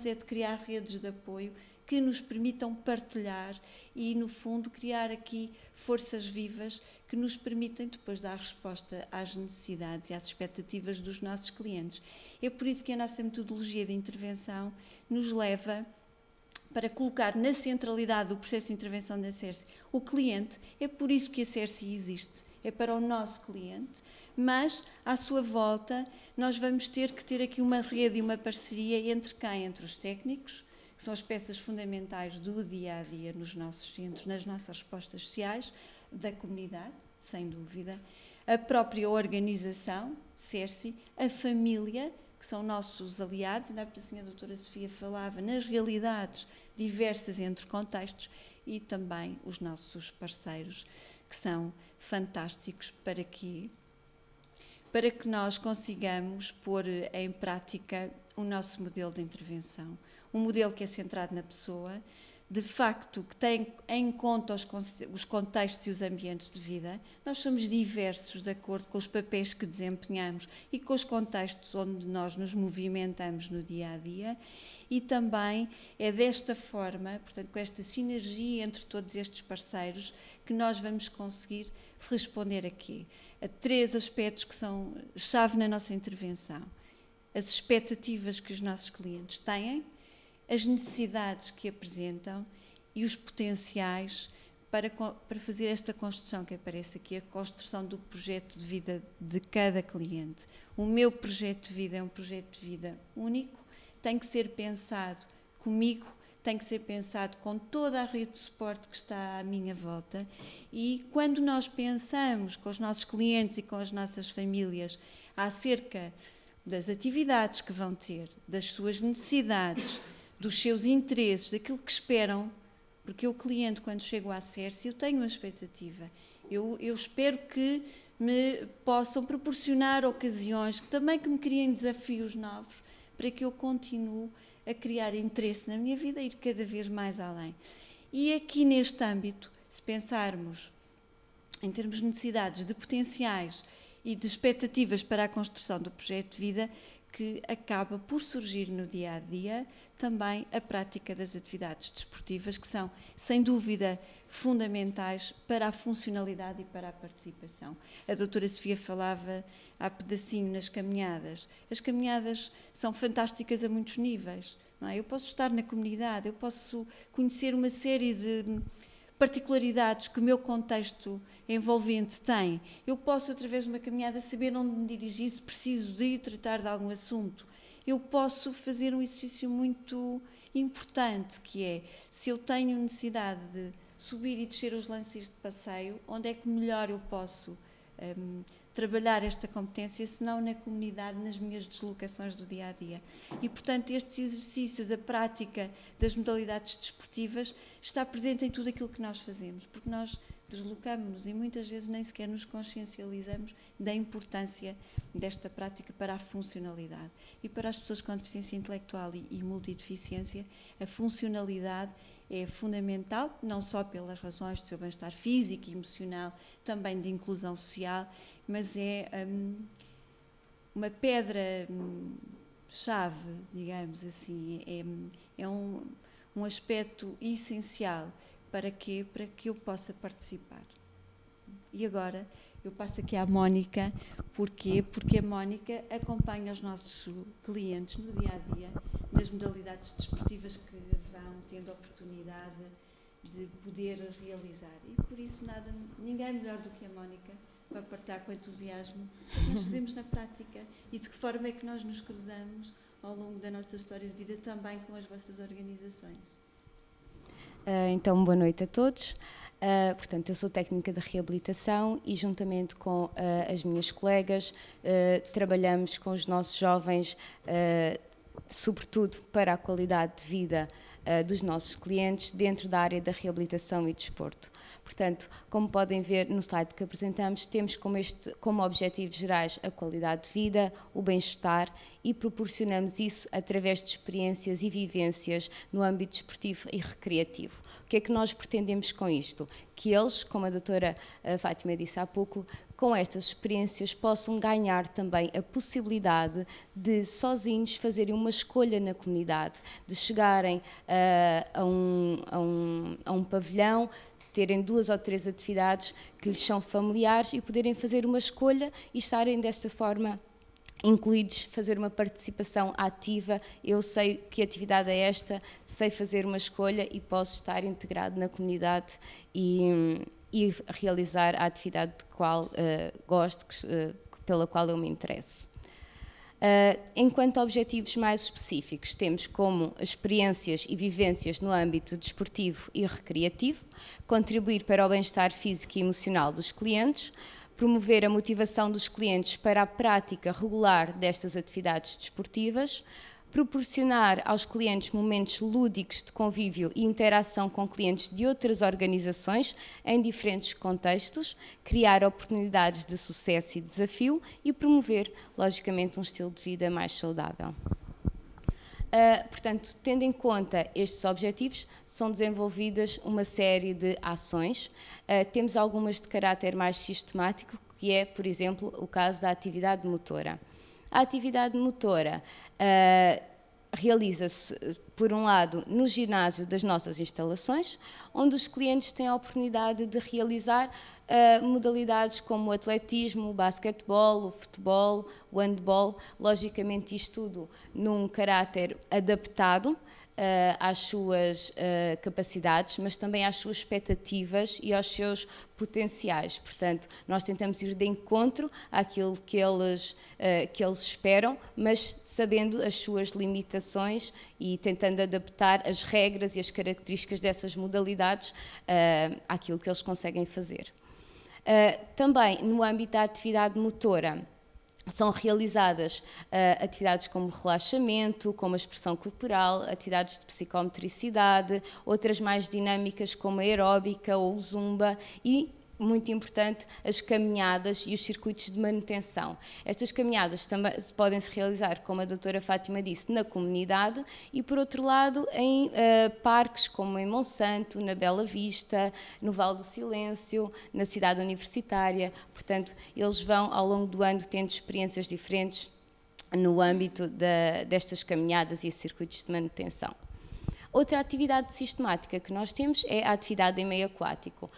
é de criar redes de apoio que nos permitam partilhar e, no fundo, criar aqui forças vivas que nos permitem depois dar resposta às necessidades e às expectativas dos nossos clientes. É por isso que a nossa metodologia de intervenção nos leva para colocar na centralidade do processo de intervenção da CERSI o cliente. É por isso que a CERSI existe, é para o nosso cliente, mas, à sua volta, nós vamos ter que ter aqui uma rede e uma parceria entre quem? Entre os técnicos, que são as peças fundamentais do dia-a-dia nos nossos centros, nas nossas respostas sociais, da comunidade, sem dúvida, a própria organização, CERSI, a família, que são nossos aliados, ainda assim a doutora Sofia falava, nas realidades diversas entre contextos, e também os nossos parceiros, que são fantásticos para que nós consigamos pôr em prática o nosso modelo de intervenção. Um modelo que é centrado na pessoa, de facto, que tem em conta os contextos e os ambientes de vida. Nós somos diversos de acordo com os papéis que desempenhamos e com os contextos onde nós nos movimentamos no dia-a-dia, e também é desta forma, portanto, com esta sinergia entre todos estes parceiros, que nós vamos conseguir responder aqui a 3 aspectos que são chave na nossa intervenção: as expectativas que os nossos clientes têm, as necessidades que apresentam e os potenciais para fazer esta construção que aparece aqui, a construção do projeto de vida de cada cliente. O meu projeto de vida é um projeto de vida único, tem que ser pensado comigo, tem que ser pensado com toda a rede de suporte que está à minha volta, e quando nós pensamos com os nossos clientes e com as nossas famílias acerca das atividades que vão ter, das suas necessidades, dos seus interesses, daquilo que esperam, porque o cliente, quando chego à Cerci, eu tenho uma expectativa. Eu espero que me possam proporcionar ocasiões, também que me criem desafios novos, para que eu continue a criar interesse na minha vida e ir cada vez mais além. E aqui neste âmbito, se pensarmos em termos de necessidades, de potenciais e de expectativas para a construção do projeto de vida, que acaba por surgir no dia-a-dia também a prática das atividades desportivas, que são, sem dúvida, fundamentais para a funcionalidade e para a participação. A doutora Sofia falava há pedacinho nas caminhadas. As caminhadas são fantásticas a muitos níveis, não é? Eu posso estar na comunidade, eu posso conhecer uma série de particularidades que o meu contexto envolvente tem. Eu posso, através de uma caminhada, saber onde me dirigir se preciso de ir tratar de algum assunto. Eu posso fazer um exercício muito importante, que é, se eu tenho necessidade de subir e descer os lances de passeio, onde é que melhor eu posso trabalhar esta competência, se não na comunidade, nas minhas deslocações do dia-a-dia. E, portanto, estes exercícios, a prática das modalidades desportivas, está presente em tudo aquilo que nós fazemos, porque nós deslocamos-nos e muitas vezes nem sequer nos consciencializamos da importância desta prática para a funcionalidade. E para as pessoas com deficiência intelectual e multideficiência, a funcionalidade é fundamental, não só pelas razões do seu bem-estar físico e emocional, também de inclusão social, mas é uma pedra-chave, digamos assim, é um aspecto essencial para que eu possa participar. E agora eu passo aqui à Mónica. Porquê? Porque a Mónica acompanha os nossos clientes no dia-a-dia, nas modalidades desportivas que vão tendo a oportunidade de poder realizar. E por isso ninguém melhor do que a Mónica para partilhar com entusiasmo o que nós fazemos na prática e de que forma é que nós nos cruzamos ao longo da nossa história de vida também com as vossas organizações. Então, boa noite a todos. Portanto, eu sou técnica de reabilitação e, juntamente com as minhas colegas, trabalhamos com os nossos jovens, sobretudo para a qualidade de vida dos nossos clientes dentro da área da reabilitação e desporto. Portanto, como podem ver no slide que apresentamos, temos como objetivos gerais a qualidade de vida, o bem-estar, e proporcionamos isso através de experiências e vivências no âmbito desportivo e recreativo. O que é que nós pretendemos com isto? Que eles, como a doutora Fátima disse há pouco, com estas experiências possam ganhar também a possibilidade de, sozinhos, fazerem uma escolha na comunidade, de chegarem a um pavilhão, terem 2 ou 3 atividades que lhes são familiares e poderem fazer uma escolha e estarem dessa forma incluídos, fazer uma participação ativa. Eu sei que atividade é esta, sei fazer uma escolha e posso estar integrado na comunidade e realizar a atividade de qual gosto, pela qual eu me interesso. Enquanto a objetivos mais específicos, temos como experiências e vivências no âmbito desportivo e recreativo, contribuir para o bem-estar físico e emocional dos clientes, promover a motivação dos clientes para a prática regular destas atividades desportivas, proporcionar aos clientes momentos lúdicos de convívio e interação com clientes de outras organizações em diferentes contextos, criar oportunidades de sucesso e desafio e promover, logicamente, um estilo de vida mais saudável. Portanto, tendo em conta estes objetivos, são desenvolvidas uma série de ações. Temos algumas de caráter mais sistemático, que é, por exemplo, o caso da atividade motora. A atividade motora realiza-se, por um lado, no ginásio das nossas instalações, onde os clientes têm a oportunidade de realizar modalidades como o atletismo, o basquetebol, o futebol, o handball, logicamente isto tudo num caráter adaptado às suas capacidades, mas também às suas expectativas e aos seus potenciais. Portanto, nós tentamos ir de encontro àquilo que eles esperam, mas sabendo as suas limitações e tentando adaptar as regras e as características dessas modalidades àquilo que eles conseguem fazer. Também, no âmbito da atividade motora, são realizadas atividades como relaxamento, como a expressão corporal, atividades de psicomotricidade, outras mais dinâmicas como a aeróbica ou o zumba e, muito importante, as caminhadas e os circuitos de manutenção. Estas caminhadas também podem se realizar, como a doutora Fátima disse, na comunidade e, por outro lado, em parques como em Monsanto, na Bela Vista, no Vale do Silêncio, na cidade universitária. Portanto, eles vão, ao longo do ano, tendo experiências diferentes no âmbito destas caminhadas e circuitos de manutenção. Outra atividade sistemática que nós temos é a atividade em meio aquático.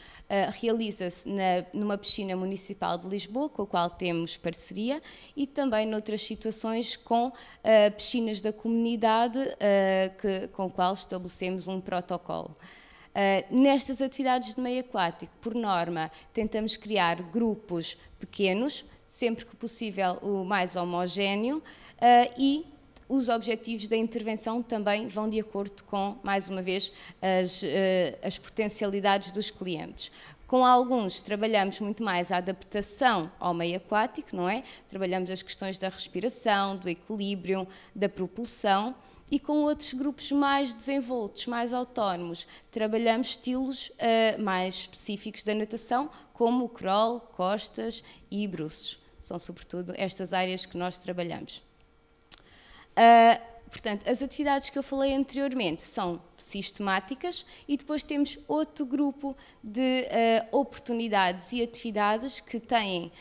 Realiza-se numa piscina municipal de Lisboa, com a qual temos parceria, e também noutras situações com piscinas da comunidade, com a qual estabelecemos um protocolo. Nestas atividades de meio aquático, por norma, tentamos criar grupos pequenos, sempre que possível o mais homogéneo, e os objetivos da intervenção também vão de acordo com, mais uma vez, as potencialidades dos clientes. Com alguns trabalhamos muito mais a adaptação ao meio aquático, não é? Trabalhamos as questões da respiração, do equilíbrio, da propulsão, e com outros grupos mais desenvoltos, mais autónomos, trabalhamos estilos mais específicos da natação, como o crawl, costas e bruços. São sobretudo estas áreas que nós trabalhamos. Portanto, as atividades que eu falei anteriormente são sistemáticas e depois temos outro grupo de oportunidades e atividades que têm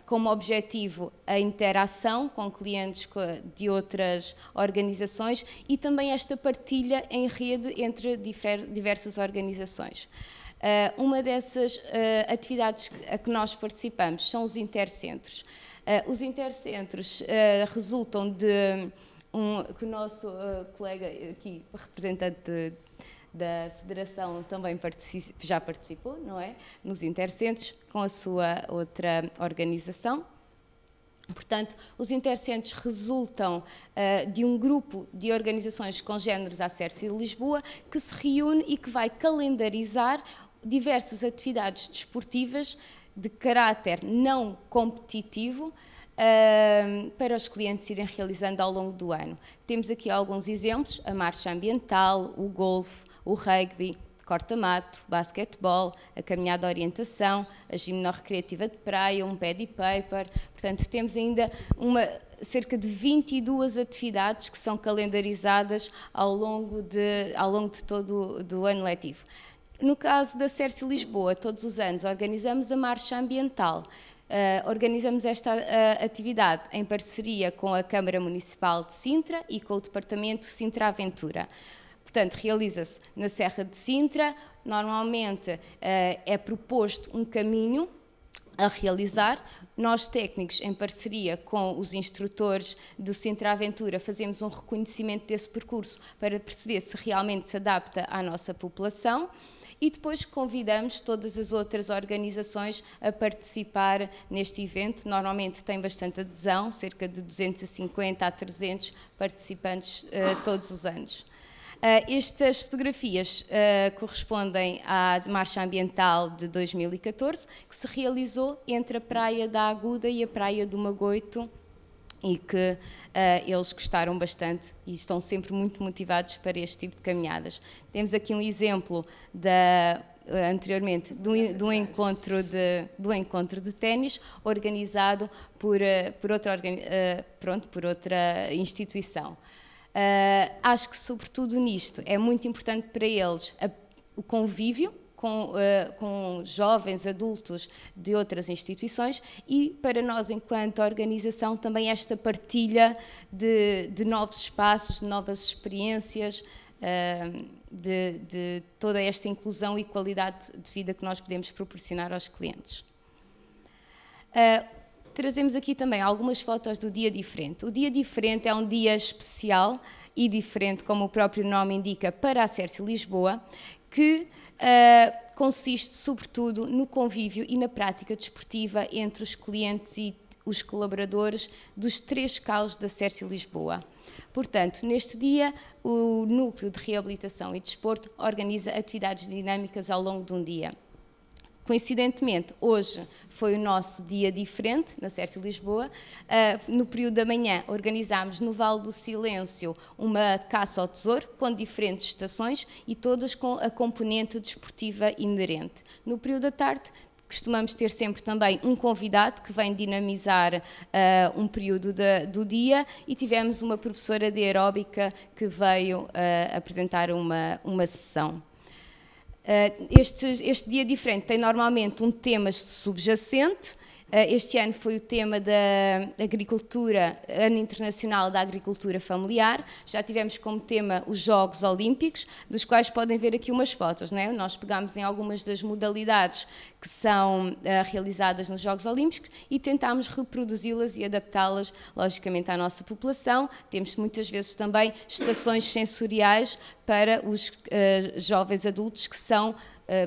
como objetivo a interação com clientes de outras organizações e também esta partilha em rede entre diversas organizações. Uma dessas atividades a que nós participamos são os intercentros. Os intercentros resultam de que o nosso colega aqui, representante da Federação, também já participou, não é? Nos intercentros, com a sua outra organização. Portanto, os intercentros resultam de um grupo de organizações congêneres à CERSI de Lisboa que se reúne e que vai calendarizar diversas atividades desportivas de caráter não competitivo para os clientes irem realizando ao longo do ano. Temos aqui alguns exemplos: a marcha ambiental, o golfe, o rugby, corta-mato, basquetebol, a caminhada de orientação, a gimno-recreativa de praia, um pad e paper. Portanto, temos ainda cerca de 22 atividades que são calendarizadas ao longo de todo o ano letivo. No caso da CERSI Lisboa, todos os anos organizamos a marcha ambiental. Organizamos esta atividade em parceria com a Câmara Municipal de Sintra e com o Departamento Sintra Aventura. Portanto, realiza-se na Serra de Sintra. Normalmente é proposto um caminho a realizar. Nós, técnicos, em parceria com os instrutores do Sintra Aventura, fazemos um reconhecimento desse percurso para perceber se realmente se adapta à nossa população. E depois convidamos todas as outras organizações a participar neste evento. Normalmente tem bastante adesão, cerca de 250 a 300 participantes todos os anos. Estas fotografias correspondem à Marcha Ambiental de 2014, que se realizou entre a Praia da Aguda e a Praia do Magoito, e que eles gostaram bastante e estão sempre muito motivados para este tipo de caminhadas. Temos aqui um exemplo anteriormente do encontro de ténis organizado por outra instituição. Acho que, sobretudo nisto, é muito importante para eles o convívio com jovens, adultos de outras instituições e, para nós, enquanto organização, também esta partilha de novos espaços, de novas experiências, de toda esta inclusão e qualidade de vida que nós podemos proporcionar aos clientes. Trazemos aqui também algumas fotos do Dia Diferente. O Dia Diferente é um dia especial e diferente, como o próprio nome indica, para a Cerci Lisboa, que consiste, sobretudo, no convívio e na prática desportiva entre os clientes e os colaboradores dos 3 CAUs da Cerci Lisboa. Portanto, neste dia, o Núcleo de Reabilitação e Desporto organiza atividades dinâmicas ao longo de um dia. Coincidentemente, hoje foi o nosso dia diferente, na Cerci Lisboa. No período da manhã, organizámos no Vale do Silêncio uma caça ao tesouro, com diferentes estações e todas com a componente desportiva inerente. No período da tarde, costumamos ter sempre também um convidado que vem dinamizar um período do dia e tivemos uma professora de aeróbica que veio apresentar uma sessão. Este dia diferente tem normalmente um tema subjacente. Este ano foi o tema da agricultura, Ano Internacional da Agricultura Familiar. Já tivemos como tema os Jogos Olímpicos, dos quais podem ver aqui umas fotos, não é? Nós pegámos em algumas das modalidades que são realizadas nos Jogos Olímpicos e tentámos reproduzi-las e adaptá-las, logicamente, à nossa população. Temos muitas vezes também estações sensoriais para os jovens adultos que são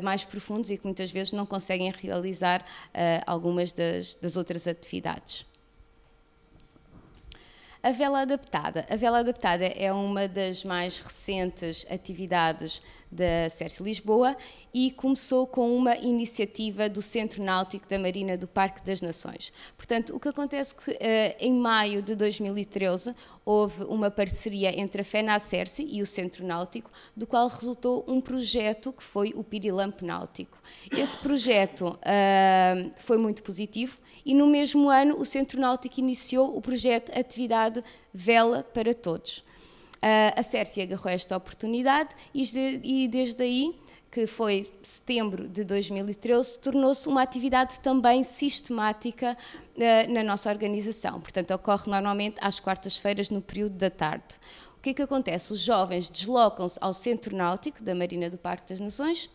mais profundos e que muitas vezes não conseguem realizar algumas das outras atividades. A vela adaptada. A vela adaptada é uma das mais recentes atividades da Cerci Lisboa e começou com uma iniciativa do Centro Náutico da Marina do Parque das Nações. Portanto, o que acontece é que em maio de 2013 houve uma parceria entre a FENACERCI e o Centro Náutico, do qual resultou um projeto que foi o Pirilampo Náutico. Esse projeto foi muito positivo e no mesmo ano o Centro Náutico iniciou o projeto Atividade Vela para Todos. A Cerci agarrou esta oportunidade e desde aí, que foi setembro de 2013, tornou-se uma atividade também sistemática na nossa organização. Portanto, ocorre normalmente às quartas-feiras no período da tarde. O que é que acontece? Os jovens deslocam-se ao Centro Náutico da Marina do Parque das Nações.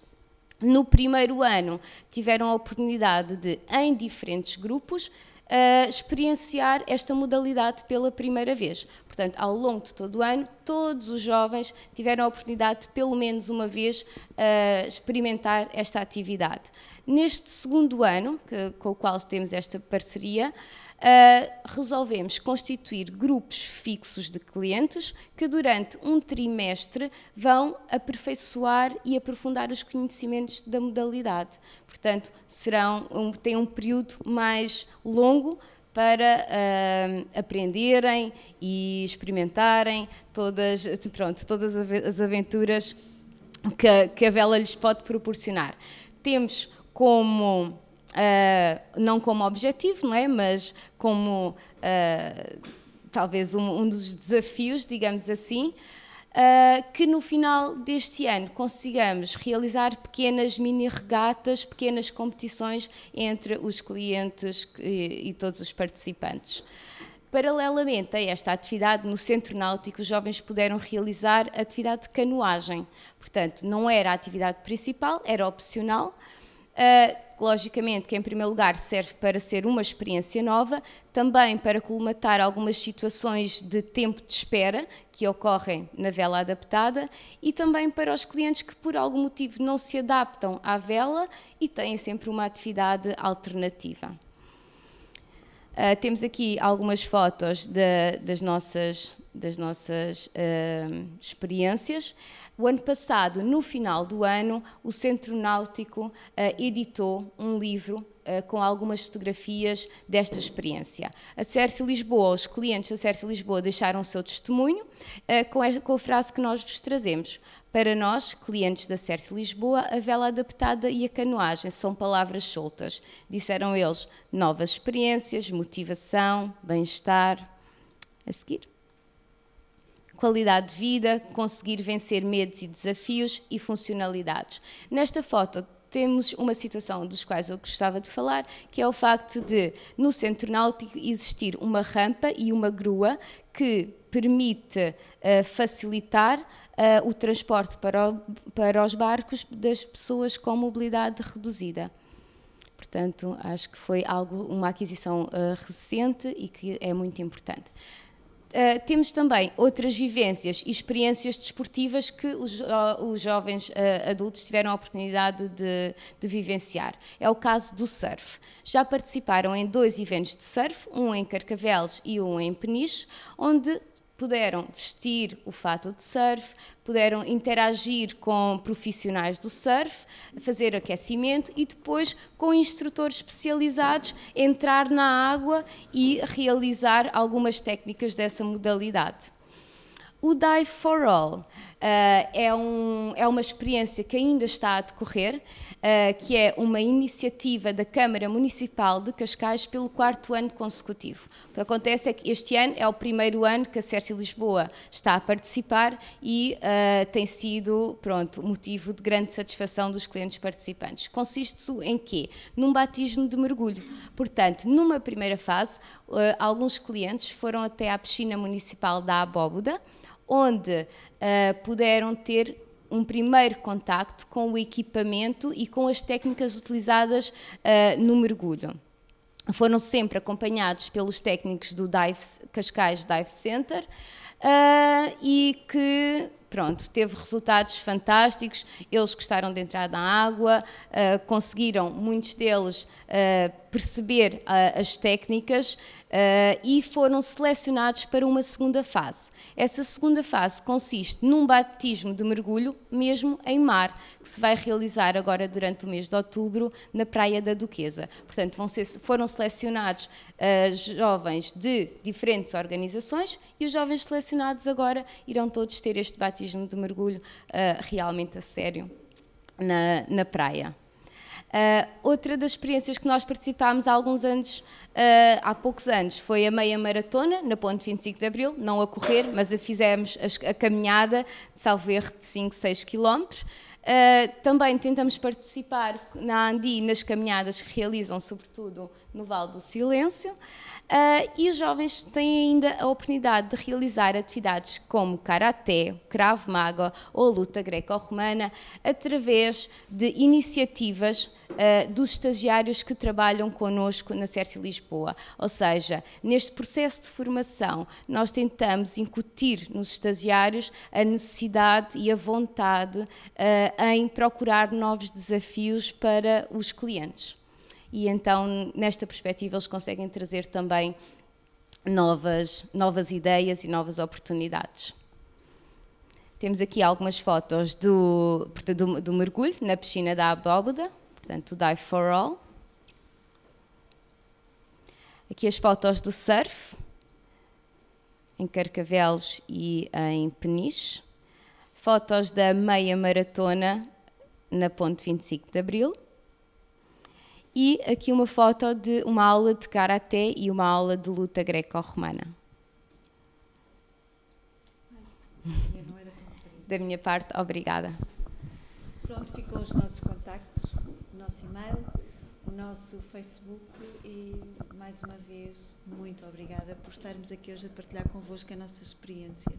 No primeiro ano tiveram a oportunidade de, em diferentes grupos, experienciar esta modalidade pela primeira vez. Portanto, ao longo de todo o ano, todos os jovens tiveram a oportunidade de, pelo menos uma vez, experimentar esta atividade. Neste segundo ano, com o qual temos esta parceria, resolvemos constituir grupos fixos de clientes que durante um trimestre vão aperfeiçoar e aprofundar os conhecimentos da modalidade. Portanto, têm um período mais longo para aprenderem e experimentarem todas as aventuras que a vela lhes pode proporcionar. Temos como não como objetivo, não é? Mas como talvez um dos desafios, digamos assim, que no final deste ano consigamos realizar pequenas mini-regatas, pequenas competições entre os clientes e todos os participantes. Paralelamente a esta atividade, no Centro Náutico, os jovens puderam realizar a atividade de canoagem. Portanto, não era a atividade principal, era opcional. Logicamente que, em primeiro lugar, serve para ser uma experiência nova, também para colmatar algumas situações de tempo de espera que ocorrem na vela adaptada e também para os clientes que, por algum motivo, não se adaptam à vela e têm sempre uma atividade alternativa. Temos aqui algumas fotos das nossas experiências. O ano passado, no final do ano, o Centro Náutico editou um livro com algumas fotografias desta experiência. A Cerci Lisboa, os clientes da Cerci Lisboa deixaram o seu testemunho com a frase que nós vos trazemos. Para nós, clientes da Cerci Lisboa, a vela adaptada e a canoagem são palavras soltas. Disseram eles, novas experiências, motivação, bem-estar. A seguir. qualidade de vida, conseguir vencer medos e desafios e funcionalidades. Nesta foto temos uma situação dos quais eu gostava de falar, que é o facto de, no centro náutico, existir uma rampa e uma grua que permite facilitar o transporte para os barcos das pessoas com mobilidade reduzida. Portanto, acho que foi uma aquisição recente e que é muito importante. Temos também outras vivências e experiências desportivas que os jovens adultos tiveram a oportunidade de vivenciar. É o caso do surf. Já participaram em 2 eventos de surf, um em Carcavelos e um em Peniche, onde puderam vestir o fato de surf, puderam interagir com profissionais do surf, fazer aquecimento e depois, com instrutores especializados, entrar na água e realizar algumas técnicas dessa modalidade. O Dive for All é uma experiência que ainda está a decorrer, que é uma iniciativa da Câmara Municipal de Cascais pelo 4º ano consecutivo. O que acontece é que este ano é o primeiro ano que a CERCI Lisboa está a participar e tem sido, motivo de grande satisfação dos clientes participantes. Consiste em quê? Num batismo de mergulho. Portanto, numa primeira fase, alguns clientes foram até à piscina municipal da Abóboda, onde puderam ter um primeiro contacto com o equipamento e com as técnicas utilizadas no mergulho. Foram sempre acompanhados pelos técnicos do Cascais Dive Center e que, teve resultados fantásticos. Eles gostaram de entrar na água, conseguiram, muitos deles, perceber as técnicas e foram selecionados para uma segunda fase. Essa segunda fase consiste num batismo de mergulho, mesmo em mar, que se vai realizar agora durante o mês de outubro na Praia da Duquesa. Portanto, foram selecionados jovens de diferentes organizações e os jovens selecionados agora irão todos ter este batismo de mergulho realmente a sério na praia. Outra das experiências que nós participámos há poucos anos, foi a meia maratona, na Ponte 25 de Abril, não a correr, mas fizemos a caminhada, salvo erro, de 5, 6 km. Também tentamos participar na Andi nas caminhadas que realizam, sobretudo, no Vale do Silêncio. E os jovens têm ainda a oportunidade de realizar atividades como karaté, Krav Maga ou luta greco-romana através de iniciativas dos estagiários que trabalham connosco na CERCI Lisboa. Ou seja, neste processo de formação, nós tentamos incutir nos estagiários a necessidade e a vontade em procurar novos desafios para os clientes. E então, nesta perspectiva, eles conseguem trazer também novas ideias e novas oportunidades. Temos aqui algumas fotos do mergulho na piscina da Abóboda, portanto, o Dive for All. Aqui as fotos do surf, em Carcavelos e em Peniche. Fotos da meia maratona na Ponte 25 de Abril. E aqui uma foto de uma aula de karaté e uma aula de luta greco-romana. Da minha parte, obrigada. Pronto, ficam os nossos contactos, o nosso e-mail, o nosso Facebook e, mais uma vez, muito obrigada por estarmos aqui hoje a partilhar convosco a nossa experiência.